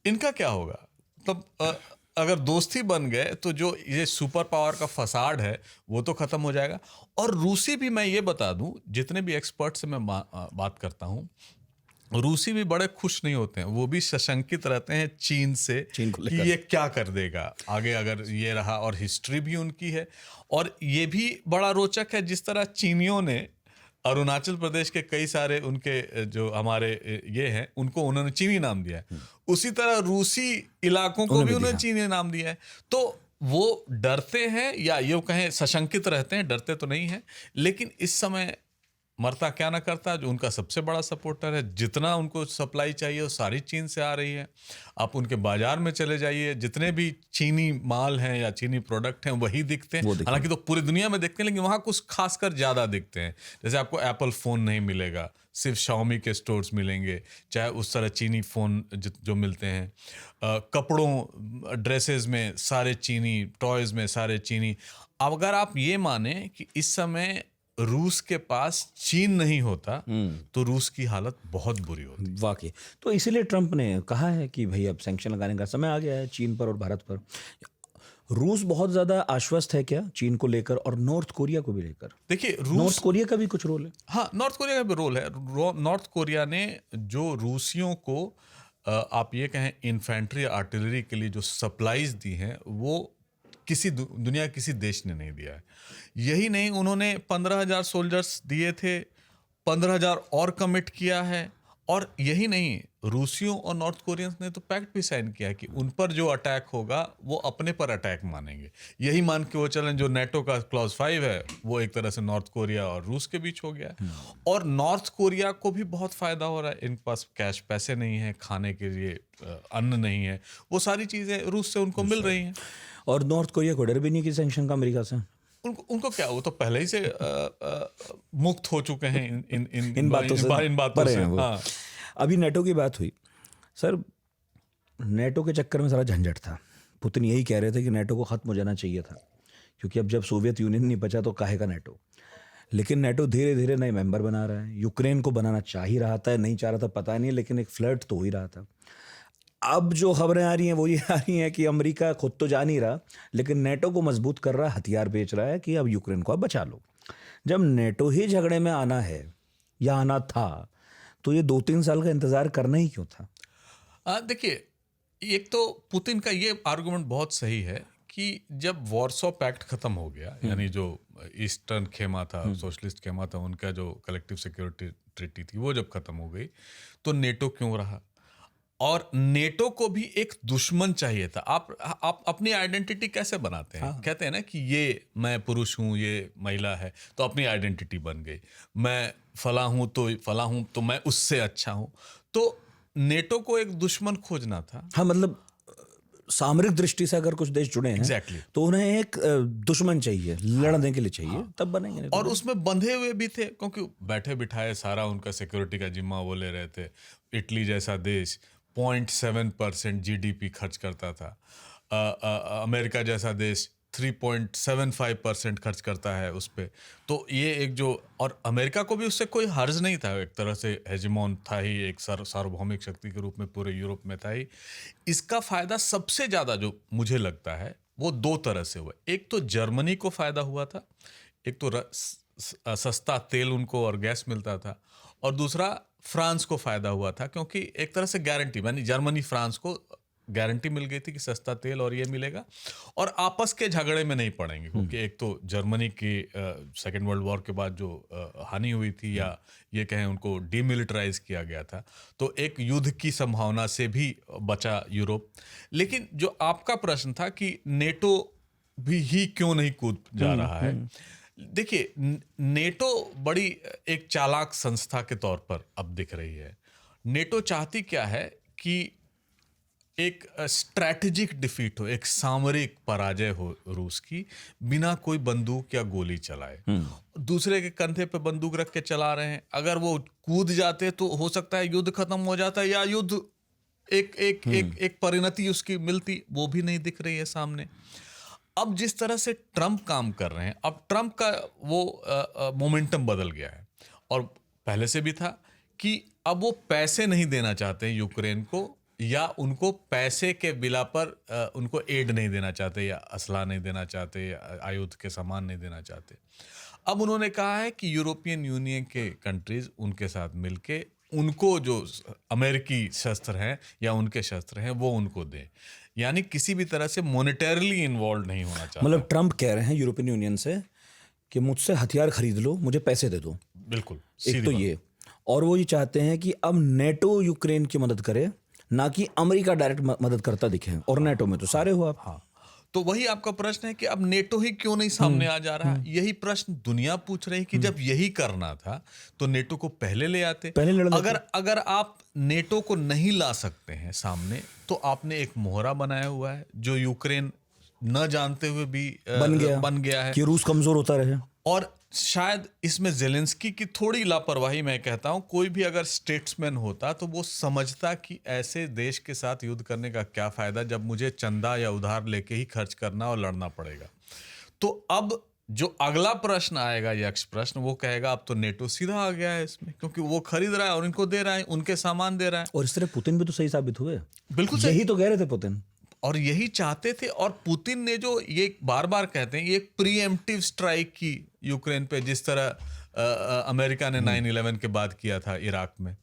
इनका क्या होगा। मतलब अगर दोस्ती बन गए तो जो ये सुपर पावर का फसाड है वो तो ख़त्म हो जाएगा। और रूसी भी, मैं ये बता दूं, जितने भी एक्सपर्ट से मैं बात करता हूं, रूसी भी बड़े खुश नहीं होते हैं। वो भी सशंकित रहते हैं चीन से कि ये क्या कर देगा आगे अगर ये रहा। और हिस्ट्री भी उनकी है। और ये भी बड़ा रोचक है, जिस तरह चीनियों ने अरुणाचल प्रदेश के कई सारे उनके जो हमारे ये हैं उनको उन्होंने चीनी नाम दिया है, उसी तरह रूसी इलाकों को भी उन्होंने चीनी नाम दिया है। तो वो डरते हैं, या ये कहें सशंकित रहते हैं, डरते तो नहीं हैं। लेकिन इस समय मरता क्या ना करता, जो उनका सबसे बड़ा सपोर्टर है, जितना उनको सप्लाई चाहिए वो सारी चीन से आ रही है। आप उनके बाजार में चले जाइए, जितने भी चीनी माल हैं या चीनी प्रोडक्ट हैं वही दिखते हैं। हालांकि तो पूरी दुनिया में दिखते हैं, लेकिन वहाँ कुछ खासकर ज़्यादा दिखते हैं। जैसे आपको एप्पल फ़ोन नहीं मिलेगा, सिर्फ शाओमी के स्टोर्स मिलेंगे, चाहे उस तरह चीनी फ़ोन जो मिलते हैं। कपड़ों, ड्रेसेस में सारे चीनी, टॉयज़ में सारे चीनी। अगर आप ये माने कि इस समय रूस के पास चीन नहीं होता तो रूस की हालत बहुत बुरी होती। वाकई। तो इसीलिए ट्रंप ने कहा है कि भाई अब सैंक्शन लगाने का समय आ गया है चीन पर और भारत पर। रूस बहुत ज्यादा आश्वस्त है क्या चीन को लेकर, और नॉर्थ कोरिया को भी लेकर? देखिए, नॉर्थ कोरिया का भी कुछ रोल है। हाँ, नॉर्थ कोरिया का भी रोल है। नॉर्थ कोरिया ने जो रूसियों को आप ये कहें इन्फेंट्री आर्टिलरी के लिए जो सप्लाईज दी हैं, वो दुनिया किसी देश ने नहीं दिया है। यही नहीं, उन्होंने 15,000 सोल्जर्स दिए थे, 15,000 और कमिट किया है। और यही नहीं, रूसियों और नॉर्थ कोरियंस ने तो पैक्ट भी साइन किया है कि उन पर जो अटैक होगा वो अपने पर अटैक मानेंगे। यही मान के वो चलें, जो नेटो का क्लॉज 5 है वो एक तरह से नॉर्थ कोरिया और रूस के बीच हो गया है। और नॉर्थ कोरिया को भी बहुत फ़ायदा हो रहा है। इनके पास कैश पैसे नहीं है, खाने के लिए अन्न नहीं है, वो सारी चीज़ें रूस से उनको मिल रही हैं। और नॉर्थ कोरिया को डर भी नहीं कि सैंक्शन का अमेरिका से। उनको क्या, वो तो पहले ही से मुक्त हो चुके हैं इन बातों से। हाँ। अभी नेटो की बात हुई सर, नेटो के चक्कर में सारा झंझट था। पुतिन यही कह रहे थे कि नेटो को ख़त्म हो जाना चाहिए था, क्योंकि अब जब सोवियत यूनियन नहीं बचा तो काहे का नेटो। लेकिन नेटो धीरे धीरे नए मेंबर बना रहा है। यूक्रेन को बनाना चाह ही रहा था, नहीं चाह रहा था पता नहीं, लेकिन एक फ्लर्ट तो हो ही रहा था। अब जो खबरें आ रही हैं वो ये आ रही हैं कि अमेरिका खुद तो जा नहीं रहा, लेकिन नेटो को मजबूत कर रहा है, हथियार बेच रहा है कि अब यूक्रेन को अब बचा लो। जब नेटो ही झगड़े में आना है या आना था, तो ये 2-3 साल का इंतजार करना ही क्यों था? देखिए, एक तो पुतिन का ये आर्गुमेंट बहुत सही है कि जब वॉर्सो पैक्ट खत्म हो गया, यानी जो ईस्टर्न खेमा था, सोशलिस्ट खेमा था, उनका जो कलेक्टिव सिक्योरिटी ट्रीटी थी, वो जब खत्म हो गई तो नेटो क्यों रहा। और नेटो को भी एक दुश्मन चाहिए था। आप अपनी आइडेंटिटी कैसे बनाते हैं? कहते हैं ना कि ये मैं पुरुष हूँ, ये महिला है, तो अपनी आइडेंटिटी बन गई। मैं फला हूँ तो मैं उससे अच्छा हूँ। तो नेटो को एक दुश्मन खोजना था। हाँ, मतलब सामरिक दृष्टि से अगर कुछ देश जुड़े हैं Exactly. तो उन्हें एक दुश्मन चाहिए, लड़ने के लिए चाहिए, तब बनेंगे, नहीं तो और उसमें बंधे हुए भी थे क्योंकि बैठे बिठाए सारा उनका सिक्योरिटी का जिम्मा वो ले रहे थे। इटली जैसा देश 0.7% जीडीपी खर्च करता था। अमेरिका जैसा देश 3.75% खर्च करता है उस पे। तो ये एक जो, और अमेरिका को भी उससे कोई हर्ज नहीं था, एक तरह से हेजेमोन था ही, एक सार्वभौमिक शक्ति के रूप में पूरे यूरोप में था ही। इसका फायदा सबसे ज़्यादा जो मुझे लगता है वो दो तरह से हुआ। एक तो जर्मनी को फायदा हुआ था, एक तो सस्ता तेल उनको और गैस मिलता था, और दूसरा फ्रांस को फायदा हुआ था क्योंकि एक तरह से गारंटी, यानी जर्मनी फ्रांस को गारंटी मिल गई थी कि सस्ता तेल और ये मिलेगा और आपस के झगड़े में नहीं पड़ेंगे। क्योंकि एक तो जर्मनी की सेकेंड वर्ल्ड वॉर के बाद जो हानि हुई थी, या ये कहें उनको डीमिलिटराइज किया गया था, तो एक युद्ध की संभावना से भी बचा यूरोप। लेकिन जो आपका प्रश्न था कि नेटो भी ही क्यों नहीं कूद जा रहा है, देखिए नेटो बड़ी एक चालाक संस्था के तौर पर अब दिख रही है। नेटो चाहती क्या है कि एक स्ट्रैटेजिक डिफीट हो, एक सामरिक पराजय हो रूस की, बिना कोई बंदूक या गोली चलाए। दूसरे के कंधे पे बंदूक रख के चला रहे हैं, अगर वो कूद जाते तो हो सकता है युद्ध खत्म हो जाता है, या युद्ध एक परिणति उसकी मिलती, वो भी नहीं दिख रही है सामने। अब जिस तरह से ट्रंप काम कर रहे हैं, अब ट्रंप का वो मोमेंटम बदल गया है, और पहले से भी था कि अब वो पैसे नहीं देना चाहते हैं यूक्रेन को, या उनको पैसे के बिला पर उनको एड नहीं देना चाहते, या असला नहीं देना चाहते, या आयुध के सामान नहीं देना चाहते। अब उन्होंने कहा है कि यूरोपियन यूनियन के कंट्रीज उनके साथ मिलके उनको जो अमेरिकी शस्त्र हैं या उनके शस्त्र हैं वो उनको दें, यानी किसी भी तरह से मोनेटरली इन्वॉल्व नहीं होना चाहते। मतलब ट्रंप कह रहे हैं यूरोपियन यूनियन से कि मुझसे हथियार खरीद लो, मुझे पैसे दे दो। बिल्कुल, एक तो ये, और वो ये चाहते हैं कि अब नेटो यूक्रेन की मदद करे, ना कि अमेरिका डायरेक्ट मदद करता दिखे, और नेटो में तो सारे हो आप। हाँ, तो वही आपका प्रश्न है कि अब नेटो ही क्यों नहीं सामने आ जा रहा है। यही प्रश्न दुनिया पूछ रही है कि जब यही करना था तो नेटो को पहले ले आते, पहले लड़ लेते। अगर आप नेटो को नहीं ला सकते हैं सामने, तो आपने एक मोहरा बनाया हुआ है जो यूक्रेन न जानते हुए भी बन गया है कि रूस कमजोर होता रहे। और शायद इसमें जेलेंस्की की थोड़ी लापरवाही, मैं कहता हूं, कोई भी अगर स्टेट्समैन होता तो वो समझता कि ऐसे देश के साथ युद्ध करने का क्या फायदा जब मुझे चंदा या उधार लेके ही खर्च करना और लड़ना पड़ेगा। तो अब जो अगला प्रश्न आएगा, यक्ष प्रश्न, वो कहेगा अब तो नेटो सीधा आ गया है इसमें, क्योंकि वो खरीद रहा है और इनको दे रहा है, उनके सामान दे रहा है। और इस तरह पुतिन भी तो सही साबित हुए। बिल्कुल सही, यही तो कह रहे थे पुतिन, और यही चाहते थे। और पुतिन ने जो ये बार बार कहते हैं, ये एक प्रीएम्प्टिव स्ट्राइक की यूक्रेन पे, जिस तरह अमेरिका ने 9/11 के बाद किया था इराक में,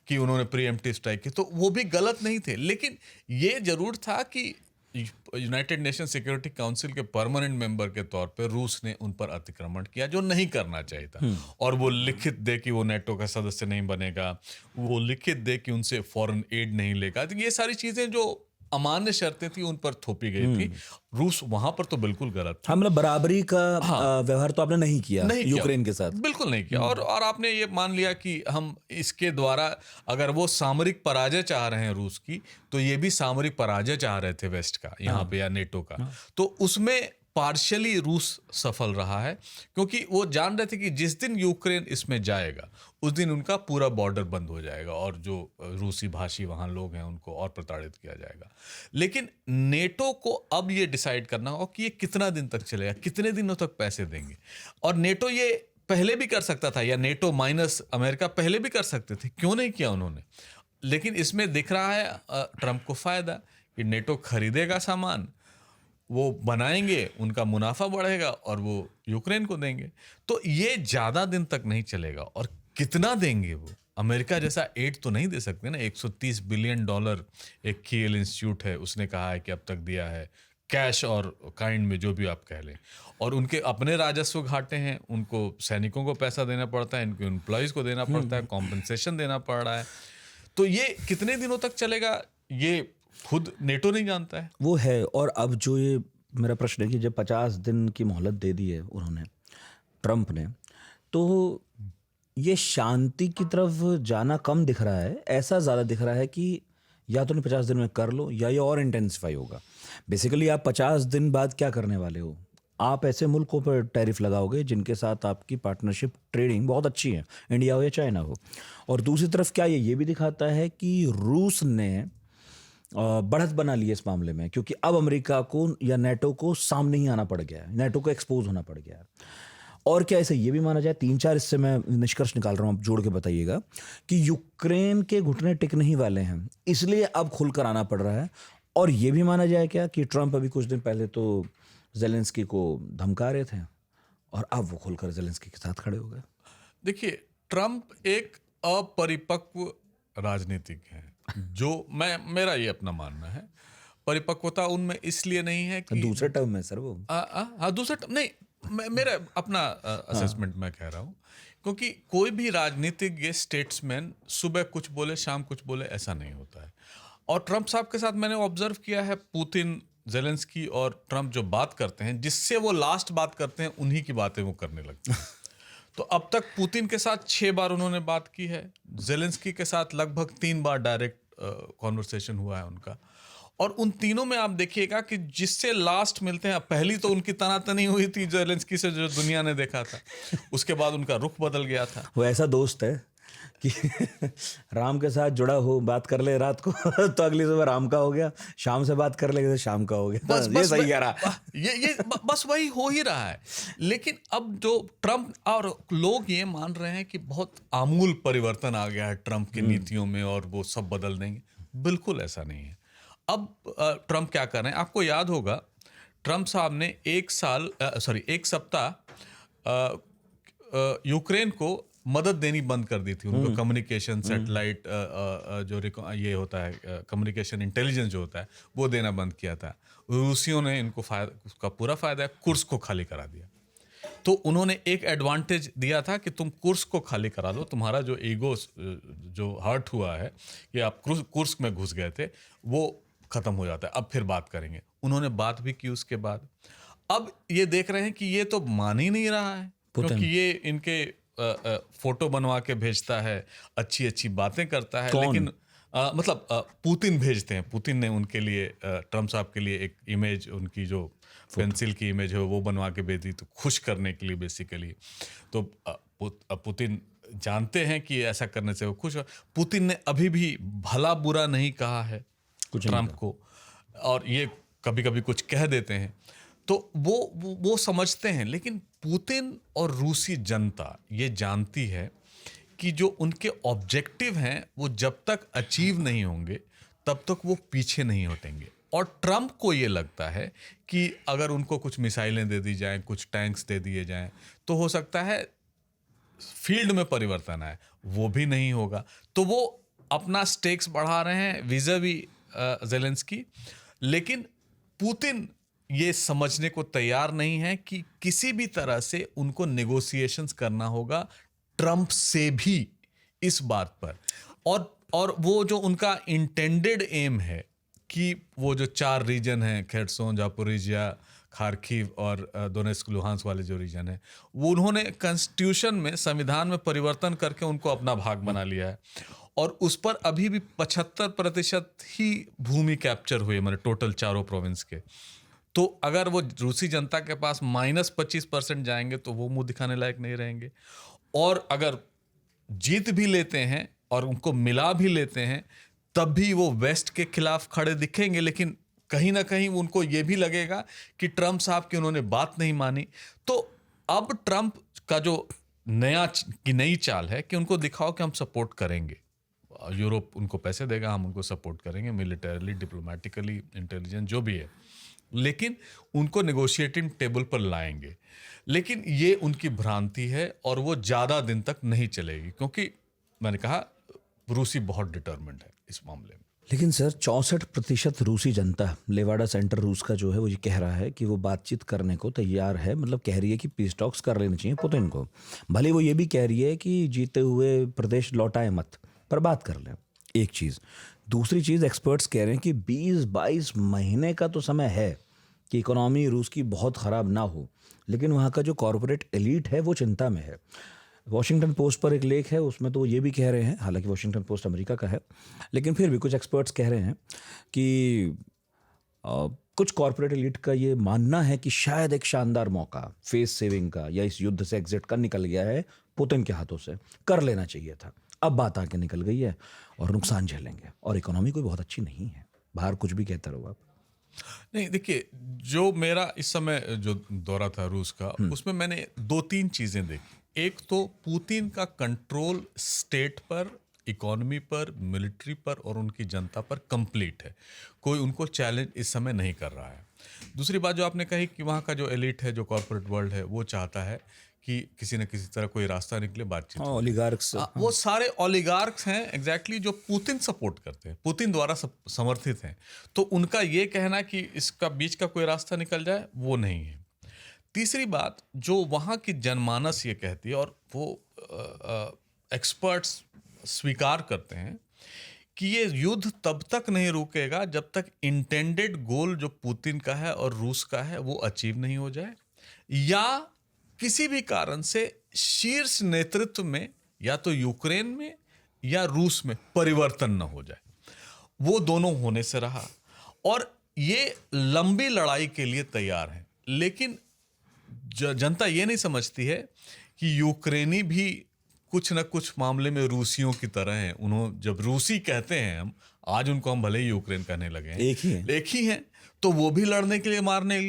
कि उन्होंने प्रीएम्प्टिव स्ट्राइक की, तो वो भी गलत नहीं थे। लेकिन ये जरूर था कि यूनाइटेड नेशन सिक्योरिटी काउंसिल के परमानेंट मेंबर के तौर पे रूस ने उन पर अतिक्रमण किया जो नहीं करना चाहिए था, और वो लिखित दे कि वो नेटो का सदस्य नहीं बनेगा, वो लिखित दे कि उनसे फॉरेन एड नहीं लेगा। तो ये सारी चीजें जो अमान्य शर्तें थी उन पर थोपी गई थी। रूस वहां पर तो बिल्कुल गलत था। हाँ, मतलब बराबरी का व्यवहार तो आपने नहीं किया यूक्रेन के साथ, बिल्कुल नहीं किया। और आपने ये मान लिया कि हम इसके द्वारा, अगर वो सामरिक पराजय चाह रहे हैं रूस की, तो ये भी सामरिक पराजय चाह रहे थे वेस्ट का यहाँ पे, या नेटो का। तो उसमें पार्शियली रूस सफल रहा है, क्योंकि वो जान रहे थे कि जिस दिन यूक्रेन इसमें जाएगा उस दिन उनका पूरा बॉर्डर बंद हो जाएगा, और जो रूसी भाषी वहाँ लोग हैं उनको और प्रताड़ित किया जाएगा। लेकिन नेटो को अब ये डिसाइड करना होगा कि ये कितना दिन तक चलेगा, कितने दिनों तक पैसे देंगे। और नेटो ये पहले भी कर सकता था, या नेटो माइनस अमेरिका पहले भी कर सकते थे, क्यों नहीं किया उन्होंने। लेकिन इसमें दिख रहा है ट्रंप को फायदा कि नेटो खरीदेगा सामान, वो बनाएंगे, उनका मुनाफा बढ़ेगा और वो यूक्रेन को देंगे। तो ये ज़्यादा दिन तक नहीं चलेगा। और कितना देंगे वो, अमेरिका जैसा एड तो नहीं दे सकते ना। $130 बिलियन एक कील इंस्टीट्यूट है, उसने कहा है कि अब तक दिया है, कैश और काइंड में जो भी आप कह लें। और उनके अपने राजस्व घाटे हैं, उनको सैनिकों को पैसा देना पड़ता है, इनके एम्प्लॉयज़ को देना पड़ता है, कॉम्पनसेशन देना पड़ रहा है। तो ये कितने दिनों तक चलेगा ये खुद नेटो नहीं जानता है। वो है। और अब जो ये मेरा प्रश्न है कि जब 50 दिन की मोहलत दे दी है उन्होंने, ट्रंप ने, तो ये शांति की तरफ जाना कम दिख रहा है, ऐसा ज़्यादा दिख रहा है कि या तो नहीं 50 दिन में कर लो या ये और इंटेंसिफाई होगा। बेसिकली आप 50 दिन बाद क्या करने वाले हो, आप ऐसे मुल्कों पर टैरिफ लगाओगे जिनके साथ आपकी पार्टनरशिप ट्रेडिंग बहुत अच्छी है, इंडिया हो या चाइना हो। और दूसरी तरफ क्या ये भी दिखाता है कि रूस ने बढ़त बना ली है इस मामले में, क्योंकि अब अमेरिका को या नेटो को सामने ही आना पड़ गया है, नेटो को एक्सपोज होना पड़ गया है। और क्या ऐसे ये भी माना जाए, 3-4 इससे मैं निष्कर्ष निकाल रहा हूँ, आप जोड़ के बताइएगा, कि यूक्रेन के घुटने टिक नहीं वाले हैं, इसलिए अब खुलकर आना पड़ रहा है। और ये भी माना जाए क्या कि ट्रंप अभी कुछ दिन पहले तो जेलेंस्की को धमका रहे थे और अब वो खुलकर जेलेंस्की के साथ खड़े हो गए। देखिए, ट्रंप एक अपरिपक्व राजनीतिक है, जो मेरा ये अपना मानना है। परिपक्वता उनमें इसलिए नहीं है कि दूसरे टर्म में सर वो हाँ, दूसरे टर्म नहीं, मेरा अपना असेसमेंट मैं कह रहा हूँ, क्योंकि कोई भी राजनीतिक स्टेट्समैन सुबह कुछ बोले शाम कुछ बोले ऐसा नहीं होता है। और ट्रंप साहब के साथ मैंने ऑब्जर्व किया है, पुतिन, जेलेंस्की और ट्रंप जो बात करते हैं, जिससे वो लास्ट बात करते हैं उन्हीं की बातें वो करने लगते हैं। तो अब तक पुतिन के साथ 6 बार उन्होंने बात की है, जेलेंस्की के साथ लगभग 3 बार डायरेक्ट कॉन्वर्सेशन हुआ है उनका। और उन तीनों में आप देखिएगा कि जिससे लास्ट मिलते हैं, पहली तो उनकी तनातनी हुई थी जेलेंस्की से जो दुनिया ने देखा था, उसके बाद उनका रुख बदल गया था। वो ऐसा दोस्त है कि राम के साथ जुड़ा हो, बात कर ले रात को तो अगली सुबह राम का हो गया, शाम से बात कर ले तो शाम का हो गया। ये सही कह रहा, ये बस वही हो ही रहा है। लेकिन अब जो ट्रंप, और लोग ये मान रहे हैं कि बहुत आमूल परिवर्तन आ गया है ट्रंप की नीतियों में और वो सब बदल देंगे, बिल्कुल ऐसा नहीं है। अब ट्रंप क्या कर रहे हैं, आपको याद होगा, ट्रंप साहब ने एक सप्ताह यूक्रेन को मदद देनी बंद कर दी थी। उनको कम्युनिकेशन सैटेलाइट जो ये होता है, कम्युनिकेशन इंटेलिजेंस जो होता है, वो देना बंद किया था। रूसियों ने इनको उसका पूरा फायदा है, कुर्स्क को खाली करा दिया। तो उन्होंने एक एडवांटेज दिया था कि तुम कुर्स्क को खाली करा दो, तुम्हारा जो ईगो जो हर्ट हुआ है कि आप कुर्स्क में घुस गए थे, वो खत्म हो जाता है, अब फिर बात करेंगे। उन्होंने बात भी की उसके बाद। अब ये देख रहे हैं कि ये तो मान ही नहीं रहा है, क्योंकि ये इनके फोटो बनवा के भेजता है, अच्छी अच्छी बातें करता है, लेकिन मतलब पुतिन भेजते हैं। पुतिन ने उनके लिए, ट्रंप साहब के लिए एक इमेज, उनकी जो पेंसिल की इमेज है वो बनवा के भेज दी, तो खुश करने के लिए बेसिकली। तो पुतिन जानते हैं कि ऐसा करने से वो खुश हो। पुतिन ने अभी भी भला बुरा नहीं कहा है ट्रंप को, और ये कभी कभी कुछ कह देते हैं, तो वो समझते हैं। लेकिन पुतिन और रूसी जनता ये जानती है कि जो उनके ऑब्जेक्टिव हैं वो जब तक अचीव नहीं होंगे तब तक वो पीछे नहीं हटेंगे। और ट्रंप को ये लगता है कि अगर उनको कुछ मिसाइलें दे दी जाएं, कुछ टैंक्स दे दिए जाएं, तो हो सकता है फील्ड में परिवर्तन आए। वो भी नहीं होगा, तो वो अपना स्टेक्स बढ़ा रहे हैं विज़ावी जेलेंस्की। लेकिन पुतिन ये समझने को तैयार नहीं है कि किसी भी तरह से उनको नेगोशिएशंस करना होगा ट्रंप से भी इस बात पर। और वो जो उनका इंटेंडेड एम है कि वो जो 4 रीजन हैं, खेर्सोन, जापोरिजिया, खार्किव और दोनेत्स्क लुहांस्क वाले जो रीजन है, वो उन्होंने कॉन्स्टिट्यूशन में, संविधान में परिवर्तन करके उनको अपना भाग बना लिया है। और उस पर अभी भी 75% ही भूमि कैप्चर हुई, मतलब टोटल चारों प्रोविंस के। तो अगर वो रूसी जनता के पास -25% जाएंगे तो वो मुंह दिखाने लायक नहीं रहेंगे। और अगर जीत भी लेते हैं और उनको मिला भी लेते हैं, तब भी वो वेस्ट के खिलाफ खड़े दिखेंगे। लेकिन कहीं ना कहीं उनको ये भी लगेगा कि ट्रंप साहब की उन्होंने बात नहीं मानी। तो अब ट्रंप का जो नई चाल है कि उनको दिखाओ कि हम सपोर्ट करेंगे, यूरोप उनको पैसे देगा, हम उनको सपोर्ट करेंगे मिलिटरीली, डिप्लोमेटिकली, इंटेलिजेंस जो भी है, लेकिन उनको नेगोशिएटिंग टेबल पर लाएंगे। लेकिन ये उनकी भ्रांति है और वो ज़्यादा दिन तक नहीं चलेगी, क्योंकि मैंने कहा रूसी बहुत डिटर्मिन्ड है इस मामले में। लेकिन सर 64% रूसी जनता, लेवाडा सेंटर रूस का जो है, वो ये कह रहा है कि वो बातचीत करने को तैयार है, मतलब कह रही है कि पीस टॉक्स कर लेनी चाहिए पुतिन को। भले वो ये भी कह रही है कि जीते हुए प्रदेश लौटाए मत, पर बात कर लें। एक चीज़। दूसरी चीज़, एक्सपर्ट्स कह रहे हैं कि 20-22 महीने का तो समय है कि इकोनॉमी रूस की बहुत ख़राब ना हो, लेकिन वहाँ का जो कॉरपोरेट एलीट है वो चिंता में है। वॉशिंगटन पोस्ट पर एक लेख है, उसमें तो वो ये भी कह रहे हैं, हालांकि वॉशिंगटन पोस्ट अमेरिका का है, लेकिन फिर भी कुछ एक्सपर्ट्स कह रहे हैं कि कुछ कॉरपोरेट एलिट का ये मानना है कि शायद एक शानदार मौका फेस सेविंग का या इस युद्ध से एग्जिट कर निकल गया है पुतिन के हाथों से, कर लेना चाहिए था। अब बात आके निकल गई है और नुकसान झेलेंगे, और इकोनॉमी कोई बहुत अच्छी नहीं है, बाहर कुछ भी कहते रहो आप। नहीं, देखिए, जो मेरा इस समय जो दौरा था रूस का, उसमें मैंने 2-3 चीजें देखी। एक तो पुतिन का कंट्रोल स्टेट पर, इकोनॉमी पर, मिलिट्री पर और उनकी जनता पर कंप्लीट है। कोई उनको चैलेंज इस समय नहीं कर रहा है। दूसरी बात जो आपने कही कि वहाँ का जो एलिट है, जो कॉर्पोरेट वर्ल्ड है, वो चाहता है कि किसी न किसी तरह कोई रास्ता निकले, बातचीत हो। ओलिगार्क्स, वो सारे ओलिगार्क्स हैं एग्जैक्टली जो पुतिन सपोर्ट करते हैं, पुतिन द्वारा समर्थित हैं। तो उनका ये कहना कि इसका बीच का कोई रास्ता निकल जाए, वो नहीं है। तीसरी बात जो वहाँ की जनमानस ये कहती है, और वो एक्सपर्ट्स स्वीकार करते हैं कि ये युद्ध तब तक नहीं रुकेगा जब तक इंटेंडेड गोल जो पुतिन का है और रूस का है वो अचीव नहीं हो जाए, या किसी भी कारण से शीर्ष नेतृत्व में, या तो यूक्रेन में या रूस में परिवर्तन न हो जाए। वो दोनों होने से रहा, और ये लंबी लड़ाई के लिए तैयार है। लेकिन जनता ये नहीं समझती है कि यूक्रेनी भी कुछ न कुछ मामले में रूसियों की तरह हैं। उन्होंने जब रूसी कहते हैं, हम आज उनको हम भले ही यूक्रेन कहने लगे हैं, एक ही हैं, तो वो भी लड़ने के लिए, मारने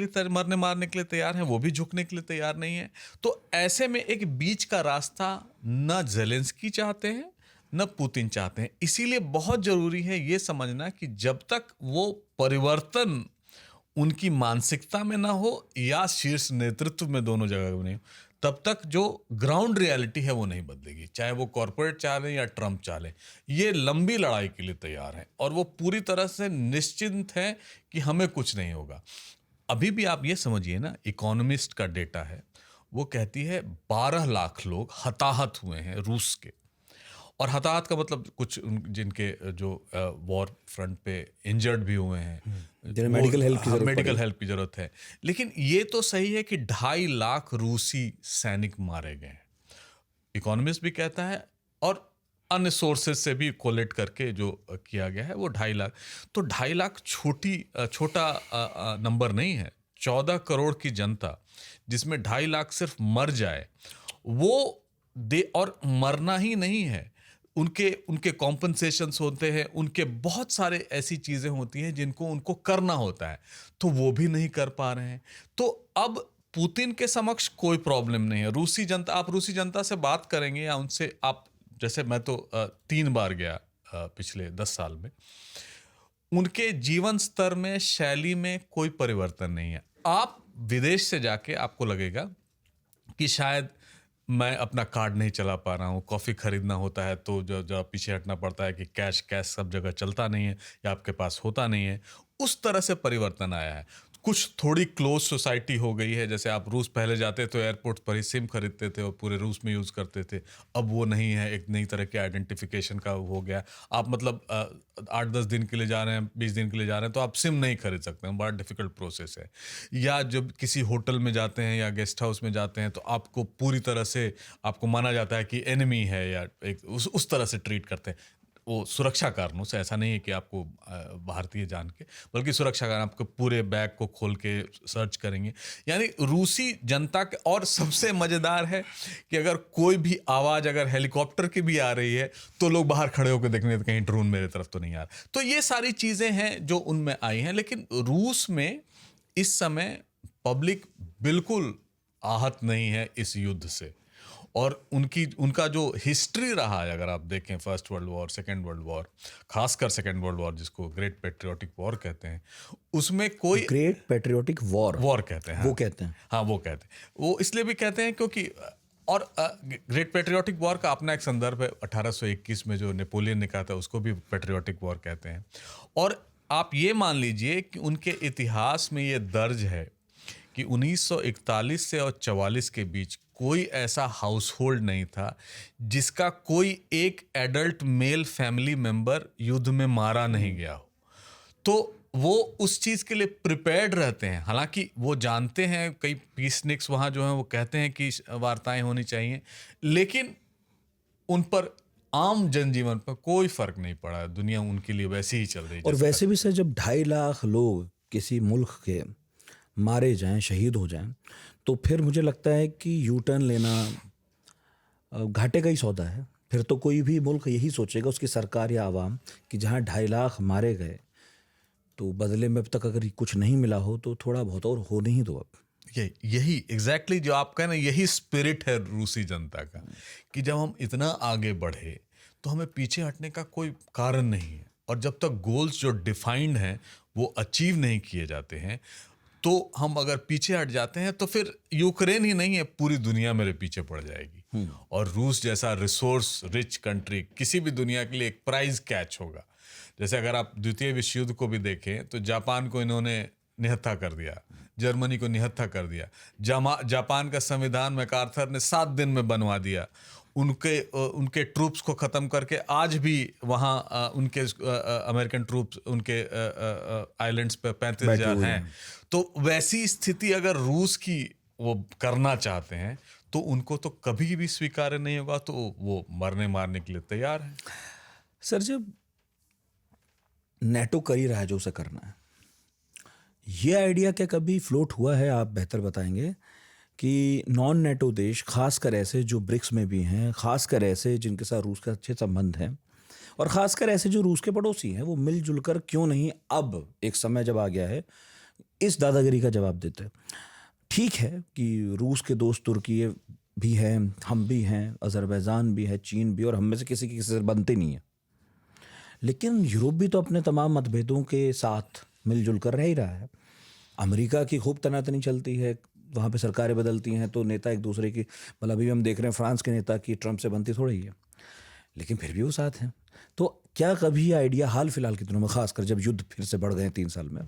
के लिए तैयार हैं, वो भी झुकने के लिए तैयार नहीं है। तो ऐसे में एक बीच का रास्ता न जेलेंस्की चाहते हैं न पुतिन चाहते हैं। इसीलिए बहुत जरूरी है ये समझना कि जब तक वो परिवर्तन उनकी मानसिकता में ना हो या शीर्ष नेतृत्व में, दोनों जगह में नहीं हो, तब तक जो ग्राउंड रियलिटी है वो नहीं बदलेगी। चाहे वो कॉर्पोरेट चाहे या ट्रम्प चाहे, ये लंबी लड़ाई के लिए तैयार है और वो पूरी तरह से निश्चिंत है कि हमें कुछ नहीं होगा। अभी भी आप ये समझिए ना, इकोनॉमिस्ट का डेटा है, वो कहती है 12 लाख लोग हताहत हुए हैं रूस के। और हताहत का मतलब कुछ जिनके जो वॉर फ्रंट पे इंजर्ड भी हुए हैं, मेडिकल हेल्प की जरूरत है। लेकिन ये तो सही है कि 2.5 लाख रूसी सैनिक मारे गए हैं, इकोनॉमिस्ट भी कहता है, और अन्य सोर्सेज से भी कोलेट करके जो किया गया है वो 2.5 लाख। तो 2.5 लाख छोटा नंबर नहीं है। 14 करोड़ की जनता जिसमें 2.5 लाख सिर्फ मर जाए, वो और मरना ही नहीं है, उनके कॉम्पनसेशंस होते हैं, उनके बहुत सारे ऐसी चीज़ें होती हैं जिनको उनको करना होता है, तो वो भी नहीं कर पा रहे हैं। तो अब पुतिन के समक्ष कोई प्रॉब्लम नहीं है। आप रूसी जनता से बात करेंगे या उनसे, आप जैसे, मैं तो 3 बार गया पिछले 10 साल में, उनके जीवन स्तर में, शैली में कोई परिवर्तन नहीं है। आप विदेश से जाके आपको लगेगा कि शायद मैं अपना कार्ड नहीं चला पा रहा हूँ, कॉफ़ी खरीदना होता है तो जो पीछे हटना पड़ता है कि कैश सब जगह चलता नहीं है या आपके पास होता नहीं है। उस तरह से परिवर्तन आया है। कुछ थोड़ी क्लोज सोसाइटी हो गई है। जैसे आप रूस पहले जाते तो एयरपोर्ट पर ही सिम खरीदते थे और पूरे रूस में यूज़ करते थे, अब वो नहीं है। एक नई तरह के आइडेंटिफिकेशन का हो गया। आप मतलब 8-10 दिन के लिए जा रहे हैं, 20 दिन के लिए जा रहे हैं, तो आप सिम नहीं खरीद सकते हैं, बड़ा डिफिकल्ट प्रोसेस है। या जब किसी होटल में जाते हैं या गेस्ट हाउस में जाते हैं तो आपको पूरी तरह से आपको माना जाता है कि एनिमी है, या एक उस तरह से ट्रीट करते हैं। वो सुरक्षा कारणों से, ऐसा नहीं है कि आपको भारतीय जान के, बल्कि सुरक्षा कारण आपको पूरे बैग को खोल के सर्च करेंगे। यानी रूसी जनता के, और सबसे मज़ेदार है कि अगर कोई भी आवाज़ अगर हेलीकॉप्टर की भी आ रही है तो लोग बाहर खड़े होकर देखने, कहीं ड्रोन मेरे तरफ तो नहीं आ रहा। तो ये सारी चीज़ें हैं जो उनमें आई हैं। लेकिन रूस में इस समय पब्लिक बिल्कुल आहत नहीं है इस युद्ध से। और उनका जो हिस्ट्री रहा है, अगर आप देखें first world war, second world war, खासकर सेकेंड वर्ल्ड वॉर जिसको ग्रेट पेट्रियोटिक वॉर कहते हैं, उसमें कोई ग्रेट पेट्रियोटिक वॉर कहते हैं, वो कहते हैं, हाँ वो कहते हैं। वो इसलिए भी कहते हैं क्योंकि, और ग्रेट पेट्रियोटिक वॉर का अपना एक संदर्भ है, 1821 में जो नेपोलियन ने कहा था उसको भी पेट्रियोटिक वॉर कहते हैं। और आप ये मान लीजिए कि उनके इतिहास में ये दर्ज है कि 1941 से और 44 के बीच कोई ऐसा हाउस होल्ड नहीं था जिसका कोई एक एडल्ट मेल फैमिली मेंबर युद्ध में मारा नहीं गया हो। तो वो उस चीज के लिए प्रिपेयर्ड रहते हैं। हालांकि वो जानते हैं, कई पीसनिक्स वहां जो हैं वो कहते हैं कि वार्ताएं होनी चाहिए, लेकिन उन पर आम जनजीवन पर कोई फर्क नहीं पड़ा। दुनिया उनके लिए वैसे ही चल रही है और जैसे वैसे भी सर, जब 2.5 लाख लोग किसी मुल्क के मारे जाएं, शहीद हो जाएं, तो फिर मुझे लगता है कि यू टर्न लेना घाटे का ही सौदा है। फिर तो कोई भी मुल्क यही सोचेगा, उसकी सरकार या आवाम, कि जहां 2.5 लाख मारे गए तो बदले में अब तक अगर कुछ नहीं मिला हो तो थोड़ा बहुत और होने ही दो अब। यही एग्जैक्टली जो आप कह रहे हैं, यही स्पिरिट है रूसी जनता का, कि जब हम इतना आगे बढ़े तो हमें पीछे हटने का कोई कारण नहीं है। और जब तक गोल्स जो डिफाइंड हैं वो अचीव नहीं किए जाते हैं, तो हम अगर पीछे हट जाते हैं तो फिर यूक्रेन ही नहीं है, पूरी दुनिया मेरे पीछे पड़ जाएगी। और रूस जैसा रिसोर्स रिच कंट्री किसी भी दुनिया के लिए एक प्राइज कैच होगा। जैसे अगर आप द्वितीय विश्व युद्ध को भी देखें तो जापान को इन्होंने निहत्था कर दिया, जर्मनी को निहत्था कर दिया। जापान का संविधान मैकार्थर ने 7 दिन में बनवा दिया। उनके ट्रूप्स को ख़त्म करके आज भी वहाँ उनके अमेरिकन ट्रूप्स उनके आइलैंड्स पे 35,000 हैं। तो वैसी स्थिति अगर रूस की वो करना चाहते हैं तो उनको तो कभी भी स्वीकार्य नहीं होगा, तो वो मरने मारने के लिए तैयार है। सर, जब नेटो कर ही रहा है जो उसे करना है, ये आइडिया क्या कभी फ्लोट हुआ है, आप बेहतर बताएंगे, कि नॉन नेटो देश, खासकर ऐसे जो ब्रिक्स में भी हैं, खासकर ऐसे जिनके साथ रूस का अच्छे संबंध हैं, और खासकर ऐसे जो रूस के पड़ोसी हैं, वो मिलजुल कर क्यों नहीं अब एक समय जब आ गया है इस दादागिरी का जवाब देते हैं? ठीक है कि रूस के दोस्त तुर्की भी हैं, हम भी हैं, अजरबैजान भी है, चीन भी, और हम में से किसी से बनते नहीं है, लेकिन यूरोप भी तो अपने तमाम मतभेदों के साथ मिलजुल कर रह ही रहा है। अमेरिका की खूब तनातनी चलती है, वहाँ पे सरकारें बदलती हैं तो नेता एक दूसरे की, मतलब अभी हम देख रहे हैं फ्रांस के नेता की ट्रंप से बनती थोड़ी ही है, लेकिन फिर भी वो साथ हैं। तो क्या कभी आइडिया हाल फिलहाल के दिनों में, खासकर जब युद्ध फिर से बढ़ गए 3 साल में,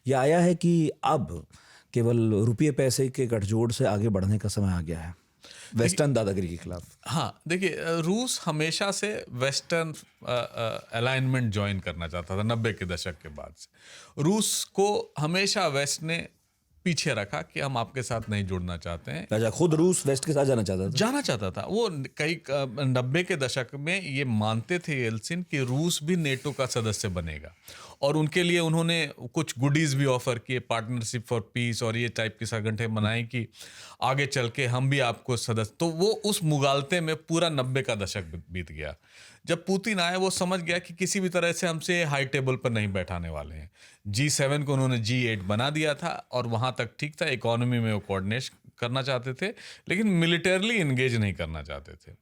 यह आया है कि अब केवल रुपये पैसे के गठजोड़ से आगे बढ़ने का समय आ गया है वेस्टर्न दादागिरी के खिलाफ? हाँ, देखिए, रूस हमेशा से वेस्टर्न अलाइनमेंट ज्वाइन करना चाहता था 90 के दशक के बाद से। रूस को हमेशा वेस्ट ने पीछे रखा कि हम आपके साथ नहीं जुड़ना चाहते हैं। अच्छा, खुद रूस वेस्ट के साथ जाना चाहता था। वो कई 90 के दशक में ये मानते थे येल्सिन कि रूस भी नेटो का सदस्य बनेगा, और उनके लिए उन्होंने कुछ गुडीज भी ऑफर किए, पार्टनरशिप फॉर पीस और ये टाइप के संगठन बनाए कि आगे चल के हम भी आपको सदस्य। तो वो उस मुगालते में पूरा 90 का दशक बीत गया। जब पुतिन आए वो समझ गया कि किसी भी तरह से हमसे हाई टेबल पर नहीं बैठाने वाले हैं। G7 को उन्होंने G8 बना दिया था, और वहाँ तक ठीक था। इकोनॉमी में वो कोऑर्डिनेट करना चाहते थे, लेकिन मिलिटरली इंगेज नहीं करना चाहते थे।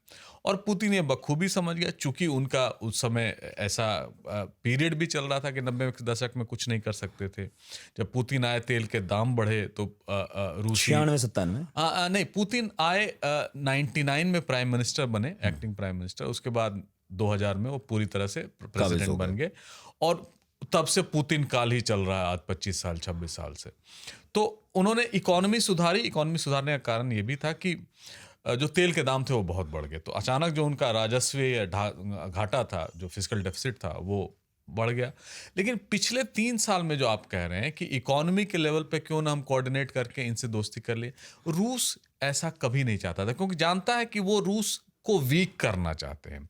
और पुतिन ये बखूबी समझ गया, चूंकि उनका उस समय ऐसा पीरियड भी चल रहा था कि 90 के दशक में कुछ नहीं कर सकते थे। जब पुतिन आए, तेल के दाम बढ़े, तो रूसी 96-97 नहीं, पुतिन आए 99 में प्राइम मिनिस्टर बने, एक्टिंग प्राइम मिनिस्टर। उसके बाद 2000 में वो पूरी तरह से प्रेसिडेंट बन गए, और तब से पुतिन काल ही चल रहा है आज 25 साल 26 साल से। तो उन्होंने इकोनॉमी सुधारी। इकोनॉमी सुधारने का कारण ये भी था कि जो तेल के दाम थे वो बहुत बढ़ गए, तो अचानक जो उनका राजस्व या घाटा था, जो फिस्कल डेफिसिट था, वो बढ़ गया। लेकिन पिछले 3 साल में जो आप कह रहे हैं कि इकोनॉमी के लेवल पे क्यों ना हम कोऑर्डिनेट करके इनसे दोस्ती कर ले, रूस ऐसा कभी नहीं चाहता था, क्योंकि जानता है कि वो रूस को वीक करना चाहते हैं।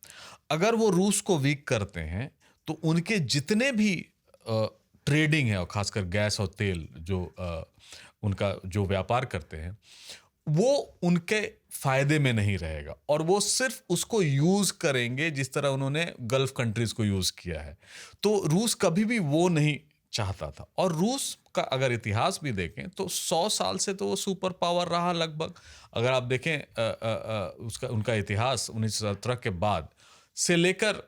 अगर वो रूस को वीक करते हैं तो उनके जितने भी ट्रेडिंग है, और खासकर गैस और तेल जो उनका जो व्यापार करते हैं, वो उनके फायदे में नहीं रहेगा, और वो सिर्फ उसको यूज करेंगे जिस तरह उन्होंने गल्फ कंट्रीज को यूज किया है। तो रूस कभी भी वो नहीं चाहता था। और रूस का अगर इतिहास भी देखें तो 100 साल से तो वो सुपर पावर रहा लगभग। अगर आप देखें उनका इतिहास 1917 के बाद से लेकर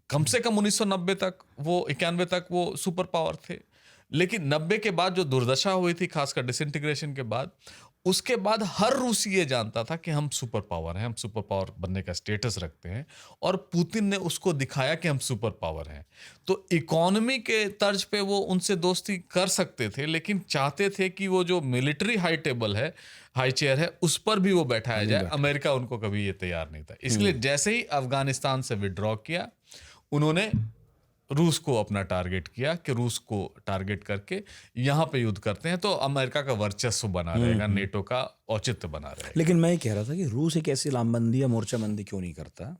कम से कम 1990 तक, वो 91 तक वो सुपर पावर थे। लेकिन 90 के बाद जो दुर्दशा हुई थी, खासकर डिसइंटीग्रेशन के बाद, उसके बाद हर रूसी ये जानता था कि हम सुपर पावर हैं, हम सुपर पावर बनने का स्टेटस रखते हैं, और पुतिन ने उसको दिखाया कि हम सुपर पावर हैं। तो इकोनॉमी के तर्ज पे वो उनसे दोस्ती कर सकते थे, लेकिन चाहते थे कि वो जो मिलिट्री हाई टेबल है, हाई चेयर है, उस पर भी वो बैठाया जाए। अमेरिका उनको कभी ये तैयार नहीं था। इसलिए जैसे ही अफगानिस्तान से विड्रॉ किया, उन्होंने रूस को अपना टारगेट किया कि रूस को टारगेट करके यहाँ पे युद्ध करते हैं तो अमेरिका का वर्चस्व बना रहेगा, नेटो का औचित्य बना रहेगा। लेकिन मैं ये कह रहा था कि रूस एक ऐसी लामबंदी या मोर्चाबंदी क्यों नहीं करता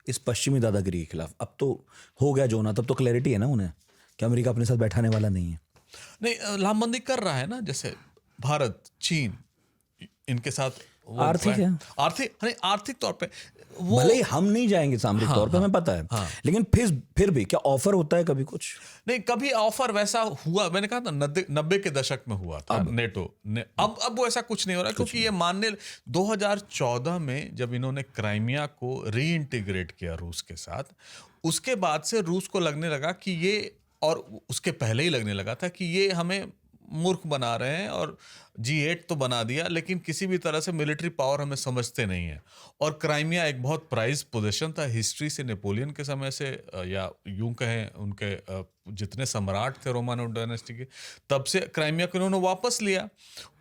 इस पश्चिमी दादागिरी के खिलाफ? अब तो हो गया जो ना, तब तो क्लैरिटी है ना उन्हें कि अमेरिका अपने साथ बैठाने वाला नहीं है। नहीं, लामबंदी कर रहा है ना, जैसे भारत, चीन, इनके साथ वो आर्थिक है। आर्थिक तौर पे वो भले ही हम नहीं जाएंगे सामरिक तौर पे, हमें पता है, लेकिन फिर भी क्या ऑफर होता है कभी कुछ? नहीं, कभी ऑफर वैसा हुआ, मैंने कहा था 90 के दशक में हुआ था नेटो ने। अब वो ऐसा कुछ नहीं हो रहा, क्योंकि ये मानने 2014 में जब इन्होंने क्राइमिया को रीइंटीग्रेट किया रूस के साथ, उसके बाद से रूस को लगने लगा कि ये, और उसके पहले ही लगने लगा था कि ये हमें मूर्ख बना रहे हैं, और G8 तो बना दिया लेकिन किसी भी तरह से मिलिट्री पावर हमें समझते नहीं है। और क्राइमिया एक बहुत प्राइज पोजीशन था हिस्ट्री से, नेपोलियन के समय से, या यूं कहें उनके जितने सम्राट थे रोमन डायनेस्टी के, तब से क्राइमिया को इन्होंने वापस लिया।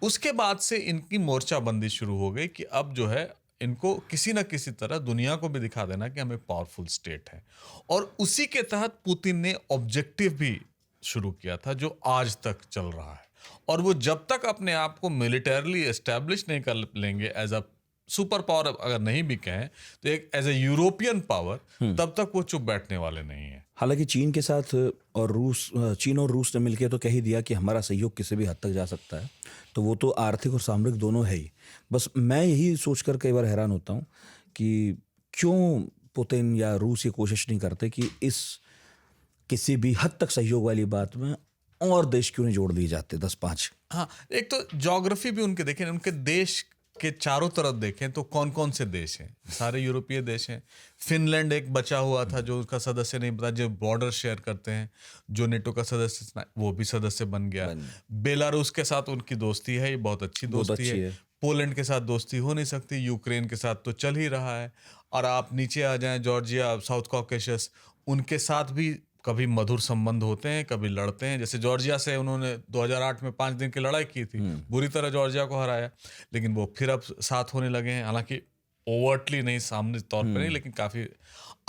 उसके बाद से इनकी मोर्चाबंदी शुरू हो गई कि अब जो है इनको किसी न किसी तरह दुनिया को भी दिखा देना कि हम एक पावरफुल स्टेट है। और उसी के तहत पुतिन ने ऑब्जेक्टिव भी शुरू किया था जो आज तक चल रहा है। और वो जब तक अपने आप को मिलिटरली एस्टैब्लिश नहीं कर लेंगे एज अ सुपर पावर, अगर नहीं भी कहें तो एक एज ए यूरोपियन पावर, तब तक वो चुप बैठने वाले नहीं है। हालांकि चीन के साथ चीन और रूस ने मिलकर तो कह ही दिया कि हमारा सहयोग किसी भी हद तक जा सकता है, तो वो तो आर्थिक और सामरिक दोनों है ही। बस मैं यही सोचकर कई बार हैरान होता हूँ कि क्यों पुतिन या रूस ये कोशिश नहीं करते कि इस किसी भी हद तक सहयोग वाली बात में और देश क्यों नहीं जोड़ दिए जाते 10-5? हाँ, एक तो ज्योग्राफी भी उनके देखें, उनके देश के चारों तरफ देखें तो कौन कौन से देश हैं, सारे यूरोपीय देश हैं। फिनलैंड एक बचा हुआ था जो उसका सदस्य नहीं बता, जो बॉर्डर शेयर करते हैं, जो नेटो का सदस्य वो भी सदस्य बन गया। बेलारूस के साथ उनकी दोस्ती है, ये बहुत अच्छी दोस्ती है। पोलैंड के साथ दोस्ती हो नहीं सकती, यूक्रेन के साथ तो चल ही रहा है। और आप नीचे आ जाएं, जॉर्जिया, साउथ कॉकेशस, उनके साथ भी कभी मधुर संबंध होते हैं, कभी लड़ते हैं। जैसे जॉर्जिया से उन्होंने 2008 में 5 दिन की लड़ाई की थी, बुरी तरह जॉर्जिया को हराया, लेकिन वो फिर अब साथ होने लगे हैं, हालांकि ओवर्टली नहीं, सामने तौर पे नहीं, लेकिन काफ़ी।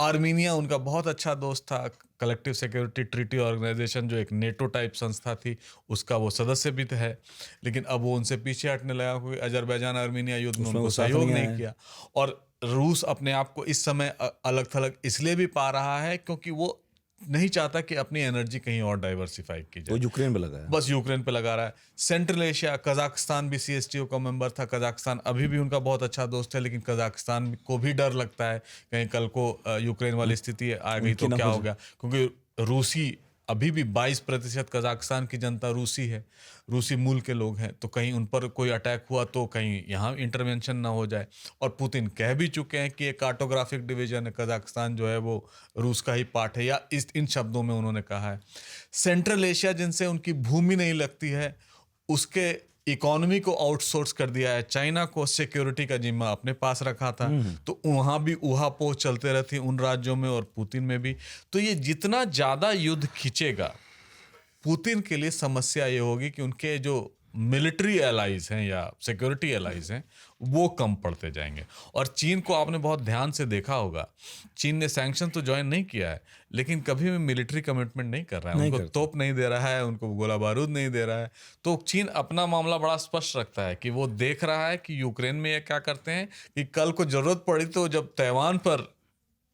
आर्मीनिया उनका बहुत अच्छा दोस्त था, कलेक्टिव सिक्योरिटी ट्रीटी ऑर्गेनाइजेशन जो एक नेटो टाइप संस्था थी, उसका वो सदस्य भी है, लेकिन अब वो उनसे पीछे हटने लगा क्योंकि अजरबैजान आर्मीनिया युद्ध में उनको सहयोग नहीं किया। और रूस अपने आप को इस समय अलग थलग इसलिए भी पा रहा है क्योंकि वो नहीं चाहता कि अपनी एनर्जी कहीं और डाइवर्सिफाई की जाए। वो यूक्रेन पे लगा है, बस यूक्रेन पे लगा रहा है। सेंट्रल एशिया, कजाकिस्तान भी CSTO का मेंबर था, कजाकिस्तान अभी भी उनका बहुत अच्छा दोस्त है, लेकिन कजाकिस्तान को भी डर लगता है कहीं कल को यूक्रेन वाली स्थिति आ गई तो क्या हो गया, क्योंकि रूसी अभी भी 22% कजाकिस्तान की जनता रूसी है, रूसी मूल के लोग हैं, तो कहीं उन पर कोई अटैक हुआ तो कहीं यहाँ इंटरवेंशन ना हो जाए। और पुतिन कह भी चुके हैं कि एक कार्टोग्राफिक डिवीजन है, कजाकिस्तान जो है वो रूस का ही पार्ट है, या इन शब्दों में उन्होंने कहा है। सेंट्रल एशिया जिनसे उनकी भूमि नहीं लगती है, उसके इकोनॉमी को आउटसोर्स कर दिया है, चाइना को सिक्योरिटी का जिम्मा अपने पास रखा था, तो वहाँ भी उहापोह चलते रहती उन राज्यों में और पुतिन में भी। तो ये जितना ज़्यादा युद्ध खींचेगा, पुतिन के लिए समस्या ये होगी कि उनके जो मिलिट्री एलाइज हैं या सिक्योरिटी एलाइज हैं वो कम पड़ते जाएंगे। और चीन को आपने बहुत ध्यान से देखा होगा, चीन ने सैंक्शन तो ज्वाइन नहीं किया है, लेकिन कभी भी मिलिट्री कमिटमेंट नहीं कर रहा है, उनको तोप नहीं दे रहा है, उनको गोला बारूद नहीं दे रहा है। तो चीन अपना मामला बड़ा स्पष्ट रखता है कि वो देख रहा है कि यूक्रेन में ये क्या करते हैं कि कल को जरूरत पड़ी तो जब ताइवान पर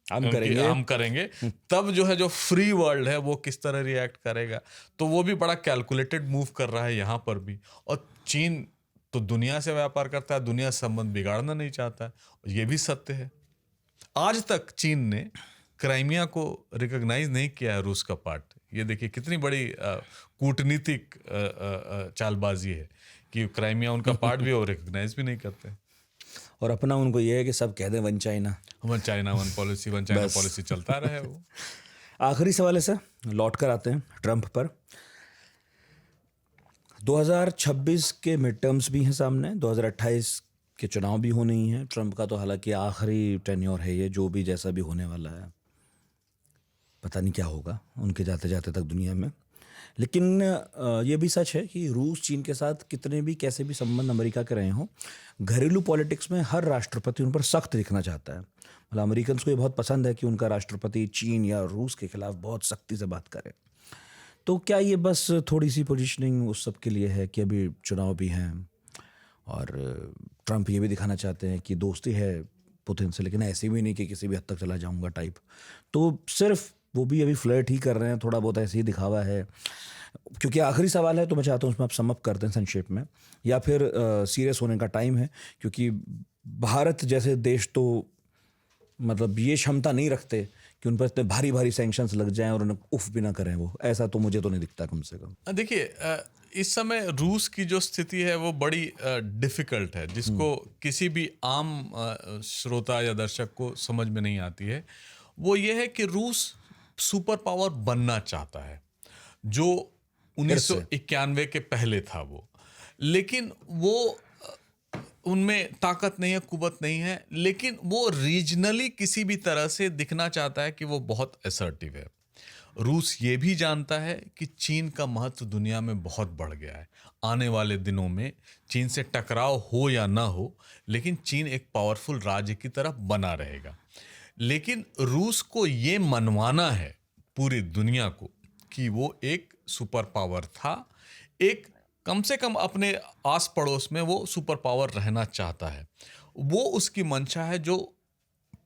हम करेंगे तब जो है जो फ्री वर्ल्ड है वो किस तरह रिएक्ट करेगा। तो वो भी बड़ा कैलकुलेटेड मूव कर रहा है यहाँ पर भी। और चीन तो दुनिया से व्यापार करता है, दुनिया से संबंध बिगाड़ना नहीं चाहता है, ये भी सत्य है। आज तक चीन ने क्राइमिया को रिकॉग्नाइज नहीं किया है रूस का पार्ट। ये देखिए कितनी बड़ी कूटनीतिक चालबाजी है कि क्राइमिया उनका पार्ट भी और रिकॉग्नाइज भी नहीं करते। और अपना उनको ये है कि सब कह दें one China one China policy चलता रहे वो। आखिरी सवाल है सर, लौट कर आते हैं ट्रंप पर। 2026 के मिड टर्म्स भी हैं सामने, 2028 के चुनाव भी होने ही हैं। ट्रंप का तो हालांकि आखिरी टेन्योर है ये, जो भी जैसा भी होने वाला है, पता नहीं क्या होगा उनके जाते जाते तक दुनिया में। लेकिन ये भी सच है कि रूस चीन के साथ कितने भी कैसे भी संबंध अमेरिका के रहे हों, घरेलू पॉलिटिक्स में हर राष्ट्रपति उन पर सख्त दिखना चाहता है। मतलब अमेरिकन को ये बहुत पसंद है कि उनका राष्ट्रपति चीन या रूस के खिलाफ बहुत सख्ती से बात करे। तो क्या ये बस थोड़ी सी पोजीशनिंग उस सब के लिए है कि अभी चुनाव भी हैं और ट्रम्प ये भी दिखाना चाहते हैं कि दोस्ती है पुतिन से, लेकिन ऐसे भी नहीं कि किसी भी हद तक चला जाऊंगा टाइप। तो सिर्फ वो भी अभी फ्लर्ट ही कर रहे हैं, थोड़ा बहुत ऐसे ही दिखावा है। क्योंकि आखिरी सवाल है तो मैं चाहता हूँ उसमें आप समअप कर दें संक्षेप में, या फिर सीरियस होने का टाइम है, क्योंकि भारत जैसे देश तो मतलब ये क्षमता नहीं रखते कि उन पर इतने भारी भारी सैंक्शंस लग जाएं और उन्हें उफ भी ना करें। वो ऐसा तो मुझे तो नहीं दिखता कम से कम। देखिए, इस समय रूस की जो स्थिति है वो बड़ी डिफिकल्ट है, जिसको किसी भी आम श्रोता या दर्शक को समझ में नहीं आती है। वो ये है कि रूस सुपर पावर बनना चाहता है, जो 1991 के पहले था वो, लेकिन वो उनमें ताकत नहीं है, कुवत नहीं है, लेकिन वो रीजनली किसी भी तरह से दिखना चाहता है कि वो बहुत असर्टिव है। रूस ये भी जानता है कि चीन का महत्व दुनिया में बहुत बढ़ गया है। आने वाले दिनों में चीन से टकराव हो या ना हो, लेकिन चीन एक पावरफुल राज्य की तरफ बना रहेगा। लेकिन रूस को ये मनवाना है पूरी दुनिया को कि वो एक सुपर पावर था, एक कम से कम अपने आस पड़ोस में वो सुपर पावर रहना चाहता है। वो उसकी मंशा है जो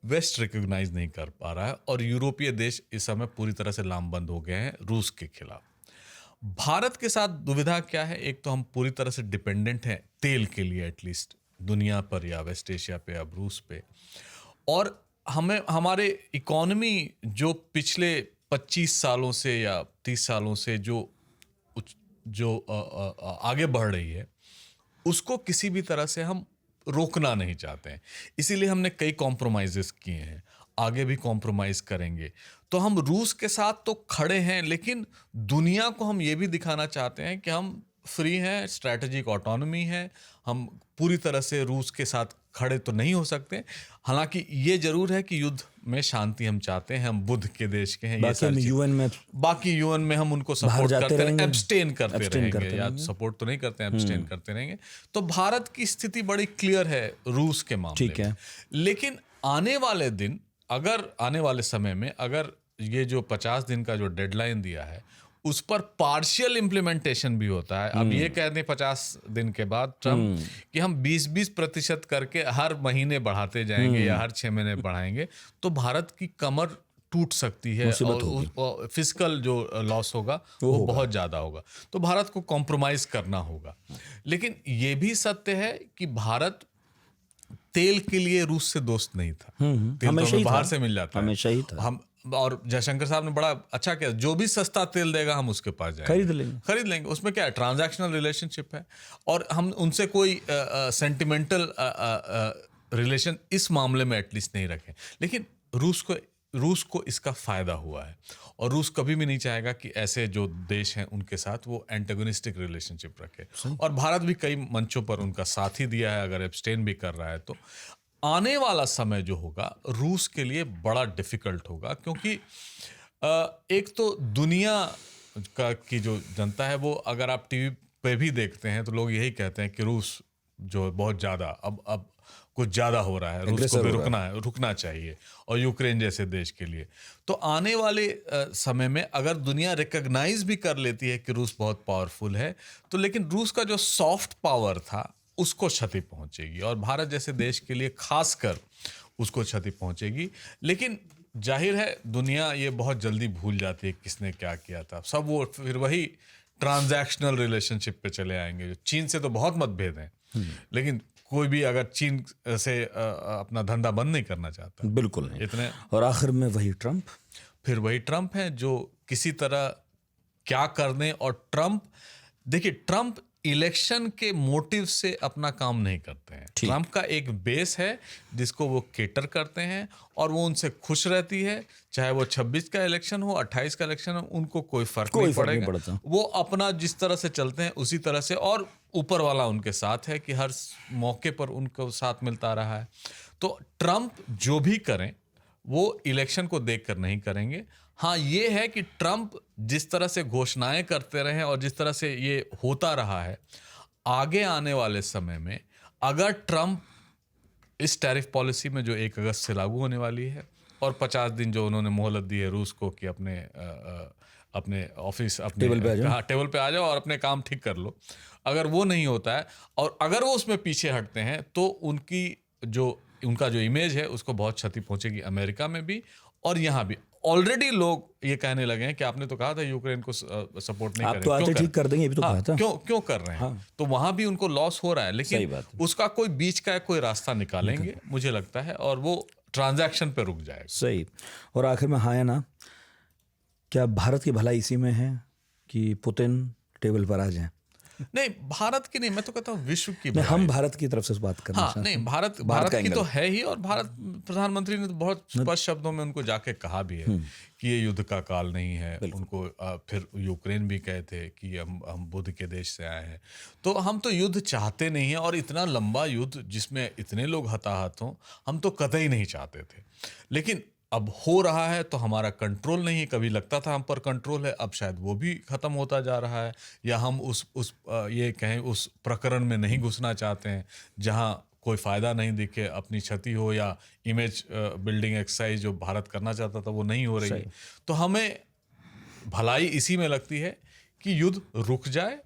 वेस्ट रिकॉग्नाइज नहीं कर पा रहा है, और यूरोपीय देश इस समय पूरी तरह से लामबंद हो गए हैं रूस के खिलाफ। भारत के साथ दुविधा क्या है? एक तो हम पूरी तरह से डिपेंडेंट हैं तेल के लिए, एटलीस्ट दुनिया पर या वेस्ट एशिया पे, अब रूस पे, और हमें हमारे इकोनॉमी जो पिछले 25 सालों से या 30 सालों से जो आगे बढ़ रही है, उसको किसी भी तरह से हम रोकना नहीं चाहते हैं। इसीलिए हमने कई कॉम्प्रोमाइज़ेस किए हैं, आगे भी कॉम्प्रोमाइज़ करेंगे। तो हम रूस के साथ तो खड़े हैं, लेकिन दुनिया को हम ये भी दिखाना चाहते हैं कि हम फ्री हैं, स्ट्रैटेजिक ऑटोनॉमी है। हम पूरी तरह से रूस के साथ खड़े तो नहीं हो सकते। हालांकि ये जरूर है कि युद्ध में शांति हम चाहते हैं, हम बुद्ध के देश के हैं। बाकी यूएन में हम उनको सपोर्ट करते रहेंगे, एब्सटेन करते रहेंगे, या सपोर्ट तो नहीं करते हैं, एब्सटेन करते रहेंगे। तो भारत की स्थिति बड़ी क्लियर है रूस के मामले में। लेकिन आने वाले दिन, अगर आने वाले समय में अगर ये जो 50 दिन का जो डेडलाइन दिया है उस पर पार्शियल इम्प्लीमेंटेशन भी होता है। अब ये कह दें 50 दिन के बाद ट्रम्प कि हम 20% करके हर महीने बढ़ाते जाएंगे या हर 6 महीने बढ़ाएंगे, तो भारत की कमर टूट सकती है और फिस्कल जो लॉस होगा वो बहुत ज़्यादा होगा। तो भारत को कॉम्प्रोमाइज करना होगा। लेकिन ये भी सत्य है कि भारत तेल के लिए रूस से दोस्त नहीं था। तेल तो बाहर से मिल जाता है, हमेशा ही था। हम और जयशंकर साहब ने बड़ा अच्छा किया, जो भी सस्ता तेल देगा हम उसके पास जाएंगे, खरीद लेंगे। उसमें क्या है, ट्रांजैक्शनल रिलेशनशिप है, और हम उनसे कोई सेंटिमेंटल रिलेशन इस मामले में एटलीस्ट नहीं रखें। लेकिन रूस को इसका फायदा हुआ है, और रूस कभी भी नहीं चाहेगा कि ऐसे जो देश हैं उनके साथ वो एंटेगोनिस्टिक रिलेशनशिप रखे। और भारत भी कई मंचों पर उनका साथ ही दिया है, अगर एब्सटेन भी कर रहा है। तो आने वाला समय जो होगा रूस के लिए बड़ा डिफिकल्ट होगा, क्योंकि एक तो दुनिया की जो जनता है वो, अगर आप टीवी पे भी देखते हैं तो लोग यही कहते हैं कि रूस जो बहुत ज़्यादा अब कुछ ज़्यादा हो रहा है, रूस को भी रुकना चाहिए, और यूक्रेन जैसे देश के लिए। तो आने वाले समय में अगर दुनिया रिकॉग्नाइज भी कर लेती है कि रूस बहुत पावरफुल है, तो लेकिन रूस का जो सॉफ्ट पावर था उसको क्षति पहुंचेगी, और भारत जैसे देश के लिए खासकर उसको क्षति पहुंचेगी। लेकिन जाहिर है दुनिया ये बहुत जल्दी भूल जाती है किसने क्या किया था। सब वो फिर वही ट्रांजैक्शनल रिलेशनशिप पे चले आएंगे। चीन से तो बहुत मतभेद हैं, लेकिन कोई भी अगर चीन से अपना धंधा बंद नहीं करना चाहता, बिल्कुल नहीं इतने। और आखिर में वही ट्रम्प है जो किसी तरह क्या करने, और ट्रम्प इलेक्शन के मोटिव से अपना काम नहीं करते हैं। ट्रम्प का एक बेस है जिसको वो केटर करते हैं, और वो उनसे खुश रहती है, चाहे वो 26 का इलेक्शन हो, 28 का इलेक्शन हो, उनको कोई फर्क नहीं पड़ेगा। वो अपना जिस तरह से चलते हैं उसी तरह से, और ऊपर वाला उनके साथ है कि हर मौके पर उनको साथ मिलता रहा है। तो ट्रम्प जो भी करें वो इलेक्शन को देखकर नहीं करेंगे। हाँ, ये है कि ट्रंप जिस तरह से घोषणाएं करते रहे और जिस तरह से ये होता रहा है, आगे आने वाले समय में अगर ट्रंप इस टैरिफ पॉलिसी में जो 1 अगस्त से लागू होने वाली है और 50 दिन जो उन्होंने मोहलत दी है रूस को कि अपने ऑफिस अपने टेबल पे आ जाओ और अपने काम ठीक कर लो, अगर वो नहीं होता है और अगर वो उसमें पीछे हटते हैं तो उनका जो इमेज है उसको बहुत क्षति पहुंचेगी, अमेरिका में भी और यहाँ भी। ऑलरेडी लोग ये कहने लगे हैं कि आपने तो कहा था यूक्रेन को सपोर्ट नहीं करेंगे, आप तो आते ठीक कर देंगे, ये भी तो कहा था। क्यों कर रहे हैं? तो वहां भी उनको लॉस हो रहा है, लेकिन उसका कोई बीच का कोई रास्ता निकालेंगे मुझे लगता है और वो ट्रांजैक्शन पे रुक जाएगा। सही। और आखिर में हाँ या ना, क्या भारत की भलाई इसी में है कि पुतिन टेबल पर आ जाए? नहीं, भारत की नहीं, मैं तो कहता हूँ विश्व की। हम भारत की तरफ से बात करना हाँ, नहीं, भारत की तो है ही, और भारत प्रधानमंत्री ने तो बहुत स्पष्ट शब्दों में उनको जाके कहा भी है कि ये युद्ध का काल नहीं है। उनको फिर यूक्रेन भी कहे थे कि हम बुद्ध के देश से आए हैं, तो हम तो युद्ध चाहते नहीं है, और इतना लंबा युद्ध जिसमें इतने लोग हताहत हों हम तो कतई नहीं चाहते थे। लेकिन अब हो रहा है तो हमारा कंट्रोल नहीं है। कभी लगता था हम पर कंट्रोल है, अब शायद वो भी खत्म होता जा रहा है, या हम ये कहें उस प्रकरण में नहीं घुसना चाहते हैं जहां कोई फायदा नहीं दिखे, अपनी क्षति हो या इमेज बिल्डिंग एक्सरसाइज जो भारत करना चाहता था वो नहीं हो रही है। तो हमें भलाई इसी में लगती है कि युद्ध रुक जाए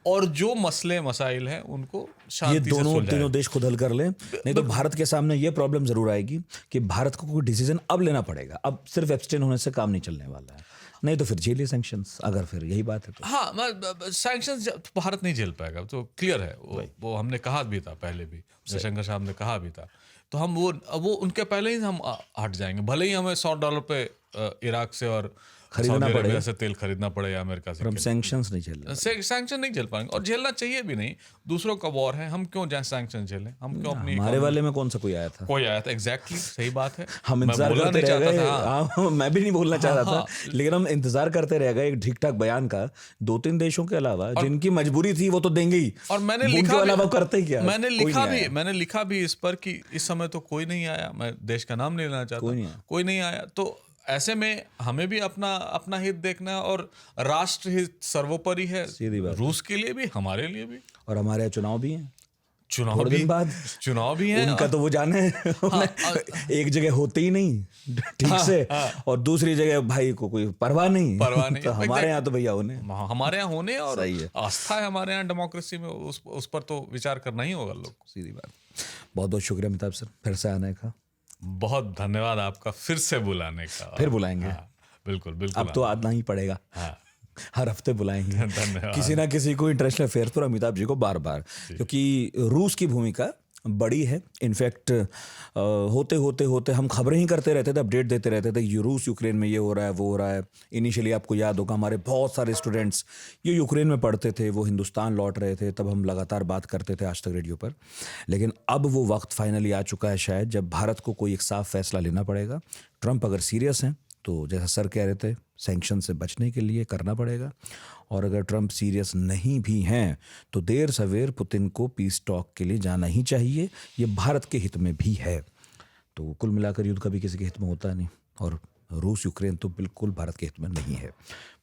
और जो मसले मसाइल हैं उनको शांति से सुलझाएं। ये तीनों देश खुद हल कर लें, नहीं तो भारत के सामने ये प्रॉब्लम जरूर आएगी कि भारत को कोई डिसीजन अब लेना पड़ेगा। अब सिर्फ एब्सटेन होने से काम नहीं चलने वाला है, नहीं तो फिर झेलिए सैंक्शंस, अगर फिर यही बात है तो। हाँ, सैंक्शंस भारत नहीं झेल पाएगा, तो क्लियर है वो हमने कहा भी था पहले भी, जयशंकर साहब ने कहा भी था, तो हम वो उनके पहले ही हम हट जाएंगे। भले ही हमें $100 पे इराक से और खरीदना पड़ेगा, से तेल खरीदना पड़ेगा अमेरिका से, हम सैंक्शंस नहीं झेल सैंक्शन नहीं झेल पाएंगे, और झेलना चाहिए भी नहीं। दूसरों का वॉर है, हम क्यों जाए सैंक्शन झेलें? हम क्यों अपनी, हमारे वाले में कौन सा कोई आया था? एग्जैक्टली सही बात है। हम इंतजार करते रह गए, मैं भी नहीं बोलना चाह रहा था, लेकिन हम इंतजार करते रह गए एक ठीक ठाक बयान का। 2-3 देशों के अलावा जिनकी मजबूरी थी वो तो देंगे ही, और मैंने लिखा अलावा करते क्या? मैंने लिखा भी इस पर कि इस समय तो कोई नहीं आया, मैं देश का नाम नहीं लेना चाहता, कोई नहीं आया। तो ऐसे में हमें भी अपना हित देखना है, और राष्ट्र हित सर्वोपरि है, रूस के लिए भी, हमारे लिए भी। और हमारे यहाँ चुनाव भी हैं, चुनाव भी हैं, उनका तो वो जाने एक जगह होते ही नहीं ठीक से, और दूसरी जगह भाई को कोई परवाह नहीं तो हमारे यहाँ तो भैया हमारे यहाँ होने और आस्था है हमारे यहाँ डेमोक्रेसी में, उस पर तो विचार करना ही होगा लोग। सीधी बात। बहुत बहुत शुक्रिया अमिताभ सर, फिर से आने का। बहुत धन्यवाद आपका फिर से बुलाने का। फिर बुलाएंगे। बिल्कुल बिल्कुल, अब तो आना ही पड़ेगा। हर हफ्ते बुलाएंगे धन्यवाद। किसी ना किसी को इंटरनेशनल अफेयर्स पर अमिताभ जी को बार बार, क्योंकि रूस की भूमिका बड़ी है। इनफैक्ट होते होते होते हम खबरें ही करते रहते थे, अपडेट देते रहते थे कि रूस यूक्रेन में ये हो रहा है वो हो रहा है। इनिशियली आपको याद होगा हमारे बहुत सारे स्टूडेंट्स ये यूक्रेन में पढ़ते थे, वो हिंदुस्तान लौट रहे थे, तब हम लगातार बात करते थे आज तक रेडियो पर। लेकिन अब वो वक्त फाइनली आ चुका है शायद, जब भारत को कोई एक साफ फैसला लेना पड़ेगा। ट्रंप अगर सीरियस हैं तो जैसा सर कह रहे थे सैंक्शन से बचने के लिए करना पड़ेगा, और अगर ट्रंप सीरियस नहीं भी हैं तो देर सवेर पुतिन को पीस टॉक के लिए जाना ही चाहिए। ये भारत के हित में भी है। तो कुल मिलाकर युद्ध कभी किसी के हित में होता नहीं, और रूस यूक्रेन तो बिल्कुल भारत के हित में नहीं है।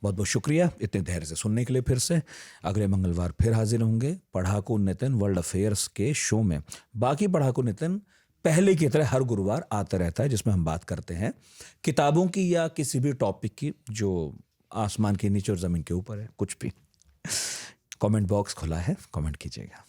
बहुत बहुत शुक्रिया इतने धैर्य से सुनने के लिए। फिर से अगले मंगलवार फिर हाजिर होंगे पढ़ाकू नितिन वर्ल्ड अफेयर्स के शो में। बाकी पढ़ाकू नितिन पहले की तरह हर गुरुवार आता रहता है, जिसमें हम बात करते हैं किताबों की या किसी भी टॉपिक की जो आसमान के नीचे और ज़मीन के ऊपर है, कुछ भी। कमेंट बॉक्स खुला है, कमेंट कीजिएगा।